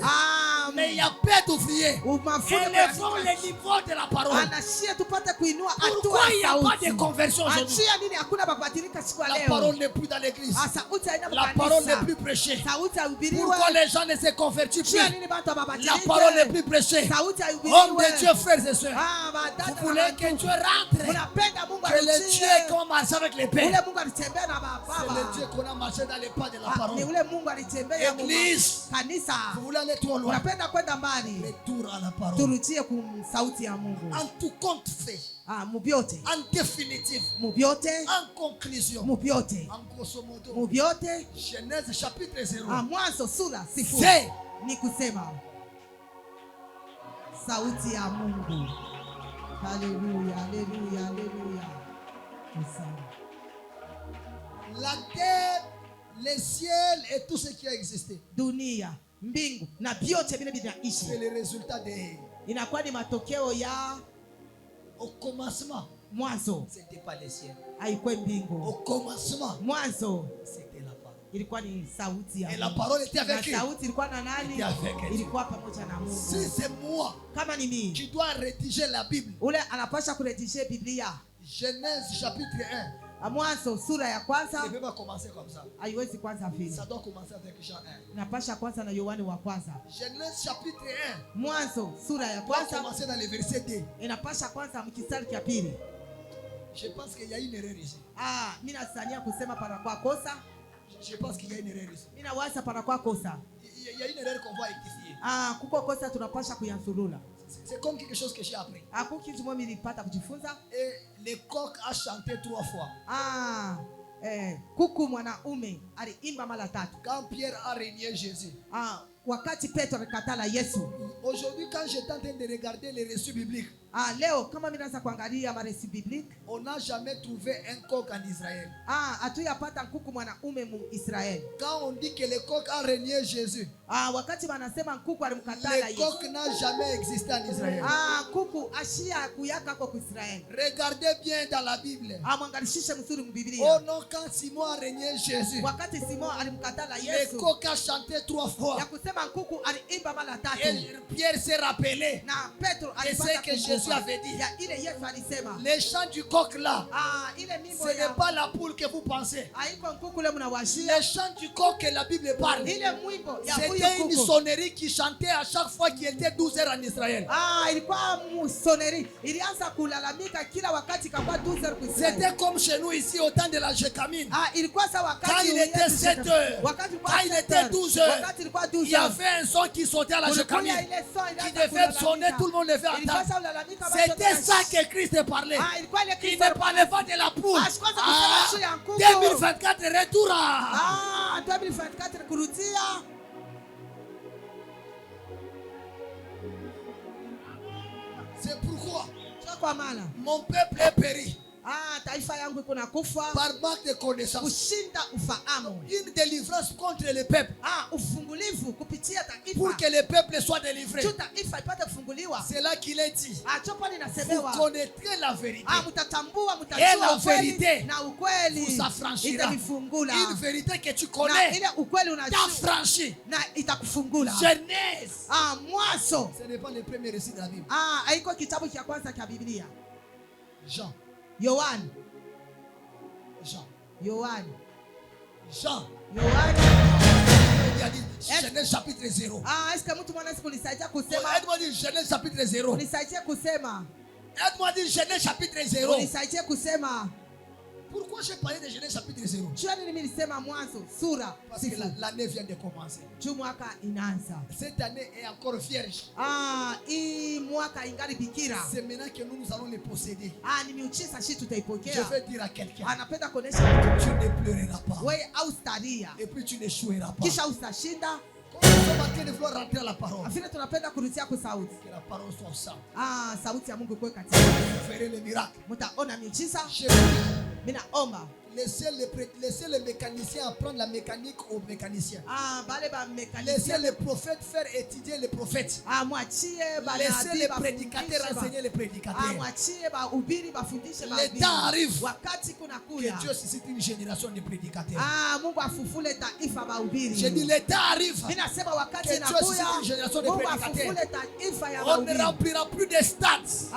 mais il y a peu d'ouvriers. mafuno Élevons le niveau de la parole. anashia tupate kuinua Pourquoi il n'y a pas de sauti. conversion aujourd'hui? Achia nini hakuna kubadilika siku ya La leo. parole n'est plus dans l'église. Sauti haina La parole n'est mkanisa. plus prêchée. Sauti haihubiriwe. Pourquoi les gens ne se convertissent Chia plus? nini bantu babadilike. La parole n'est plus prêchée. Sauti Homme haihubiriwe. de Dieu, frères et sœurs, Badada vous na voulez bantu. que Dieu rentre. Unapenda Mungu Que le arutie. Dieu qu'on marche avec les pères. Ule Mungu alitembea na C'est le baba. Dieu qu'on a marché dans les pas de la Ni parole. ule Mungu alitembea Église, kanisa. vous voulez aller trop loin. Unapenda tukipenda kwenda mbali, retour à la parole. turudie sauti ya Mungu. En tout compte fait, Mubyote, en définitive, mubyote, en conclusion, mubyote, en grosso modo, mubyote. Genèse chapitre 0. Mwanzo sura 0 C'est ni kusema sauti ya Mungu. Haleluya, haleluya, haleluya. la terre, les ciels et tout ce qui a existé. Dunia, mbingu na vyote vile C'est vinaishi, le résultat de. inakuwa ni matokeo ya Au commencement, mwanzo. c'était pas les ciels. Haikuwa Au mbingu, commencement, mwanzo c'était la parole. ilikuwa ni sauti ya Et la Mungu. parole était Na avec qui? sauti ilikuwa na nani? Était avec Dieu. Ilikuwa pamoja na Si Mungu. c'est moi Kama ni mimi, qui dois rédiger la Bible, ule anapasha kurejeshia Biblia. Genèse chapitre 1, Mwanzo sura ya ça kwanza ne peut pas commencer comme ça. haiwezi kwanza vile, Ça doit commencer avec Jean 1. inapasha kwanza na Yohane wa kwanza. Genèse chapitre 1 Mwanzo sura ya doit kwanza commencer dans le verset 2. inapasha kwanza mkisari cha pili. Je pense qu'il y a une erreur ici. Mimi nasania kusema panakuwa kosa, Je pense qu'il y a une erreur ici. mimi nawaza panakuwa kosa. Il y a une erreur qu'on va rectifier. Kuko kosa tunapasha kuyanzulula. C'est comme quelque chose que j'ai appris. Kitu mimi nilipata kujifunza. Et le coq a chanté 3 fois. Kuku mwanaume aliimba mara 3. Quand Pierre a renié Jésus. Wakati Petro alikatala Yesu. Aujourd'hui, quand j'étais en train de regarder les reçus bibliques, leo kama mimi naanza kuangalia maresi biblique, on n'a jamais trouvé un coq en Israël. Hatuyapata kuku mwanaume mu Israeli. Quand on dit que le coq a renié Jésus, wakati wanasema kuku alimkatala le Yesu. coq n'a jamais existé en Israël. Kuku ashia kuyaka kwa Israeli. Regardez bien dans la Bible. Mwangalishishe mzuri mu Biblia. Oh non, quand Simon a renié Jésus, Wakati Simon alimkatala le Yesu, coq a chanté 3 fois. ya kusema kuku aliimba mara 3. Et Pierre s'est rappelé Na Petro et c'est que Jésus avait dit. ya ile Yesu alisema. Les chants du coq là, Ile mimbo ce n'est ya pas la poule que vous pensez. haiko kuku le mnawashia. Les chants du coq que la Bible parle, Ile mwimbo ya huyo c'était une kuku. sonnerie qui chantait à chaque fois qu'il était 12 heures en Israël. Ilikuwa musoneri. Ilianza kulalamika kila wakati kwa 12 heures kwa Israeli. C'était comme chez nous ici au temps de la Jécamine. Ilikuwa sawa wakati Quand il était 7 heures, quand il était 12 heures, wakati ilikuwa 12 il y avait un son qui sautait à la Jécamine, qui devait sonner, tout le monde devait entendre. C'était ça que Christ parlait. Il ne parlait pas de la poule. 2024 retour à 2024 kurudia. C'est pourquoi Kwa maana mon peuple est péri taifa yangu iko nakufa par manque de connaissance. kushinda ufahamu. Une délivrance contre le peuple, ufungulivu kupitia taifa, pour que le peuple soit délivré. taifa ipate kufunguliwa. C'est là qu'il est dit, Chopo vous linasemewa, connaîtrez la vérité mtatambua, et la mtajua ukweli vérité na ukweli vous affranchira. itakufungula. Une vérité que tu Na connais ile ukweli unajua t'affranchit. na itakufungula. Genèse, Mwanzo ce n'est pas le premier récit de la Bible. haiko kitabu cha kwanza cha Biblia. Jean, Yohana, Jean, Yohana, Jean. Yohana. Il a dit Genèse chapitre 0. Est-ce que mtu mwana kunisaidia kusema? Aide-moi dire Genèse chapitre 0. Unisaidie kusema. Aide-moi dire Genèse chapitre 0. Unisaidie kusema. Pourquoi j'ai parlé de Genèse chapitre 0? Jua nini nilisema Mwanzo sura Parce que l'année vient de commencer. Mwaka inaanza. Cette année est encore vierge. Hii mwaka ingali bikira. C'est maintenant que nous allons les posséder. Ni miujiza shi Je tutaipokea. vais dire à quelqu'un, Anapenda kuonesha mtu, tu ne pleureras pas. wewe austaria. Et puis tu n'échoueras pas. Kisha ustashinda. Comme nous sommes en train de vouloir rentrer à la parole. Afile tunapenda kurudia kwa sauti. Que la parole soit simple. Sauti ya Mungu kwa katika. Vous verrez les miracles. Mtaona miujiza. Je prie. Mimi naomba. Laissez les mécaniciens apprendre la mécanique aux mécaniciens. Bale ba mécanicien. Laissez les prophètes faire étudier les prophètes. Mwachie ba Laissez les prédicateurs enseigner les prédicateurs. Mwachie ba ubiri bafundishe ba. Le temps arrive. Wakati kuna kuya. Que Dieu suscite une génération de prédicateurs. Mungu afufule taifa ba ubiri. Je dis le temps arrive. Mimi nasema wakati Que Dieu suscite inakuya. une génération de Mungu prédicateurs. afufule taifa ya ba On ubiri. ne remplira plus de stades.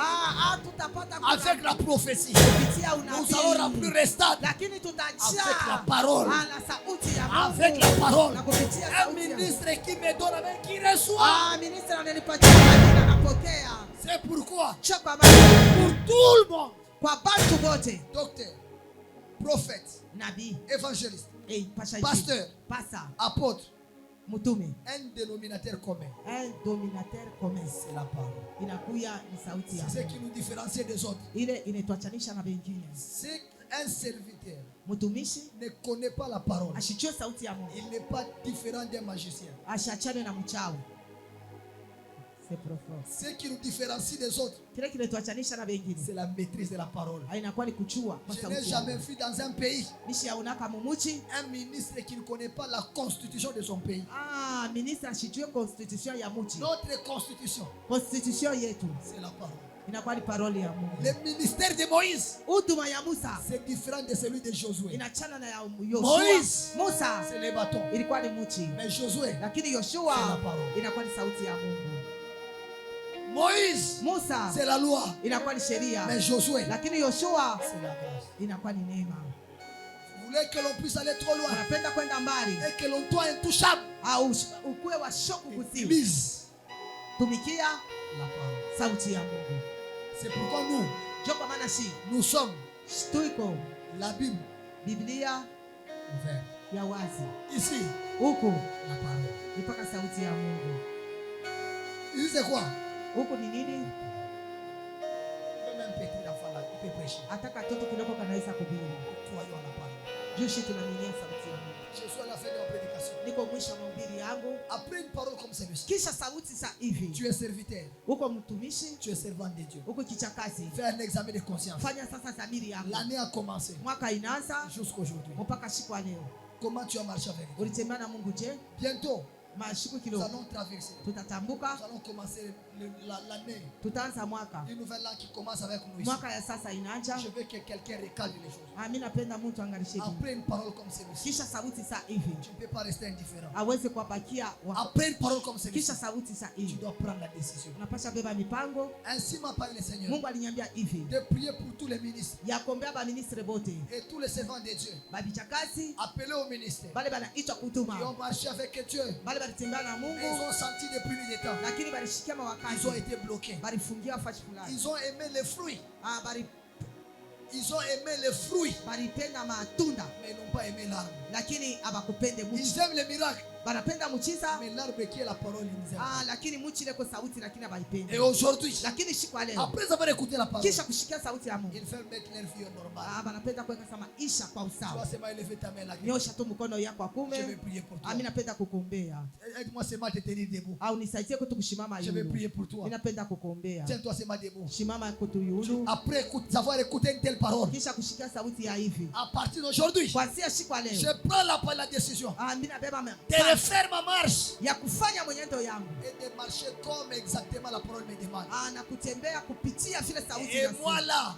Tutapata Avec la prophétie. kupitia Nous unabii. allons remplir les stades. Lakini tutachia Avec la parole. na sauti ya Mungu. Avec la parole. Na kupitia Un sauti ya ministre qui me donne avec qui reçoit. ministre ananipatia majina napokea. C'est pourquoi Kwa maana pour tout le monde, kwa bantu wote, docteur, prophète, nabii, évangéliste, pasha pasteur, pasa, apôtre, Mtume. Un dénominateur commun. Un dominateur commun. C'est la parole. Inakuya ni sauti ya C'est ce Mungu. qui nous différencie des autres. Ile inatuachanisha na wengine. C'est un serviteur Mtumishi ne connaît pas la parole. ashijue sauti ya Mungu. Il n'est pas différent d'un magicien. Ashachane na mchawi. C'est profond. Ce qui nous différencie des autres, Kile kinatuachanisha na wengine. c'est la maîtrise de la parole. Inakuwa ni kuchua kwa Je n'ai sauti ya jamais Mungu. vu dans un pays Nishaonaka mumuchi. un ministre qui ne connaît pas la constitution de son pays. Ministre ashijue constitution ya muchi. Notre constitution, Constitution yetu c'est la parole. inakuwa ni parole ya Mungu. Le ministère de Moïse, Huduma ya Musa c'est différent de celui de Josué. inachana na ya Yoshua. Moïse, Musa c'est les bâtons. ilikuwa ni muchi, Mais Josué, lakini c'est la Yoshua parole. inakuwa ni sauti ya Mungu. Moïse, Musa c'est la loi. inakuwa ni sheria, Mais Josué, lakini Yoshua c'est la grâce. inakuwa ni neema. Vous voulez que l'on puisse aller trop loin Unapenda kwenda mbali et que l'on soit intouchable? au ukuwe wa shoku kusiwi, Utilise tumikia la parole. sauti ya Mungu. C'est pourquoi nous, Jo, kwa maana shi nous sommes tuiko la Bible Biblia ouverte. ya wazi, Ici, huku la parole. ni mpaka sauti ya Mungu. Ici, c'est quoi? Huku ni nini? Même un petit enfant là, il peut prêcher. Hata katoto kidogo kanaweza kuhubiri. Croyons à la parole. Jushi tunaminia sauti ya Mungu. Je suis à la fin de ma prédication. Niko mwisho wa mahubiri yangu. Après une parole comme celle-ci, Kisha sauti sa hivi, tu es serviteur, uko mtumishi, tu es servant de Dieu. uko kichakazi. Fais un examen de conscience. Fanya sasa dhamiri yako. L'année a commencé Mwaka inaanza jusqu'aujourd'hui. mpaka siku ya leo. Comment tu as marché avec Dieu? Ulitembea na Mungu je? Bientôt, Mashiku nous kidogo allons traverser. tutatambuka, Nous allons commencer l'année. tutaanza mwaka. Une nouvelle an qui commence avec nous ici. Mwaka ya sasa inaanza. Je veux que quelqu'un recadre les choses. Mimi napenda mtu angalishe hivi. Après une parole comme celle-ci, Kisha sauti sa hivi, tu ne peux pas rester indifférent. aweze kuwapakia wa. Après une parole comme celle-ci, Kisha sauti sa tu hivi, dois prendre la décision. unapasha beba mipango. Ainsi m'a parlé le Seigneur Mungu aliniambia hivi, de prier pour tous les ministres ya kuombea ba ministre bote, et tous les servants de Dieu. babichakazi, Appelés au ministère. bale banaitwa Ils kutuma, ont marché avec Dieu. bale balitembea na Mais Mungu, ils ont senti depuis le temps. lakini balishikia Ils ont mawakazi, été bloqués. balifungiwa fashi fulani. Ils ont aimé les fruits. Bali Ils ont aimé les fruits. balipenda matunda, Mais ils n'ont pas aimé l'arbre. lakini abakupende Ils muchi. aiment les miracles. Banapenda muchiza, Mais l'arbre qui est la parole, ils aiment. lakini muchi leko sauti, lakini abaipende. Et aujourd'hui, Lakini siku ya leo, après avoir écouté la parole, kisha kushikia sauti ya Mungu, ils veulent mettre leur vie au normal. banapenda kuweka sama isha kwa Tu vas usawa. seulement élever ta main là. Nyosha tu mkono yako wa Je vais kume. prier pour toi. Mimi napenda kukuombea, Aide-moi seulement à te tenir debout. au nisaidie kutu kushimama Je vais yulu. prier pour toi. Mimi napenda kukuombea, Tiens-toi seulement debout. shimama kutu yulu, Après avoir écouté une telle parole, kisha kushikia sauti ya hivi. à partir d'aujourd'hui, Kuanzia siku ya leo, je prends la décision mimi nabeba de refaire ma marche ya kufanya mwenendo yangu, et de marcher comme exactement la parole me demande. na kutembea kupitia vile sauti Et inasema. moi là,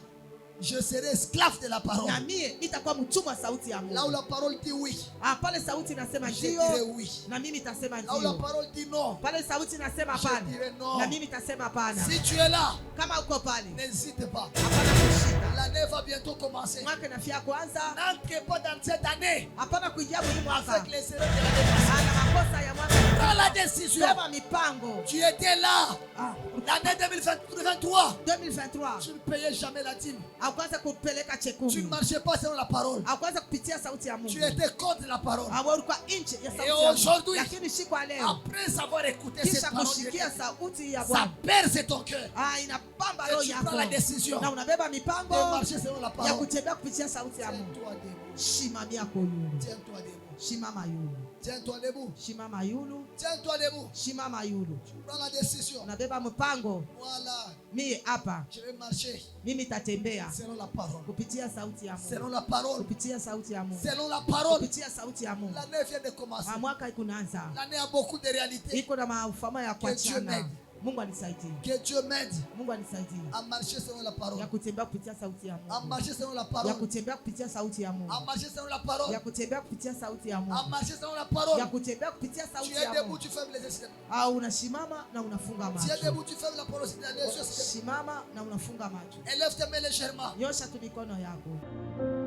je serai esclave de la parole. Na mie nitakuwa mtumwa sauti ya Là où Mungu. la parole dit oui, Pale sauti inasema je dirai ndio, oui. na mimi nitasema Là où la ndio. parole dit non, Pale sauti inasema je hapana, dirai non. na mimi nitasema hapana. Si tu es là, Kama uko pale, n'hésite pas. hapana kushida. L'année va bientôt commencer. Mwaka inafia kwanza, N'entrez pas dans cette année hapana kuingia mwili mwaka avec les erreurs de l'année passée. na makosa ya mwaka. Prends la décision. Beba mipango. Tu étais là. L'année 2023, 2023 tu ne payais jamais la dîme. akwanza kupeleka Tu ne chekumi, marchais pas selon la parole. akwanza kupitia sauti ya Tu Mungu. étais contre la parole. Ulikuwa nje ya sauti Et ya Mungu. aujourd'hui, Lakini siku ya leo, après avoir écouté cette kisha parole, kushikia sauti ya ça Bwana, perce ton cœur. inapamba Et roho tu prends la yako décision na unabeba de mipango marcher selon la ya parole. kutembea kupitia sauti ya Mungu. Tiens-toi debout. Shimamia yulu, Tiens-toi debout. shimama yulu, Tiens-toi debout. shimama yulu, Tiens-toi debout. shimama yulu. Prends la décision. Unabeba mpango. Voilà. Mimi hapa, Je vais marcher mimi tatembea selon la parole. kupitia sauti ya Selon Mungu, la parole. kupitia sauti ya Mungu, Selon la parole. kupitia sauti ya Mungu. L'année vient de commencer. Mwaka ikunaanza, L'année a beaucoup de réalités. iko na maufama ya Que Dieu kuachana. m'aide. Mungu anisaidie, Que Dieu m'aide Mungu anisaidie à marcher selon la parole. ya kutembea kupitia sauti ya À Mungu, marcher selon la ya parole. kutembea kupitia sauti ya Mungu, À marcher selon la parole. ya kutembea kupitia sauti ya À Mungu, marcher selon la ya parole. kutembea kupitia Tu sauti es ya debout, Mungu. tu fermes les yeux. Au unasimama na unafunga Tu es macho, debout, tu fermes la parole. Les yeux. simama na unafunga macho, Élève tes mains légèrement. nyosha tu mikono yako.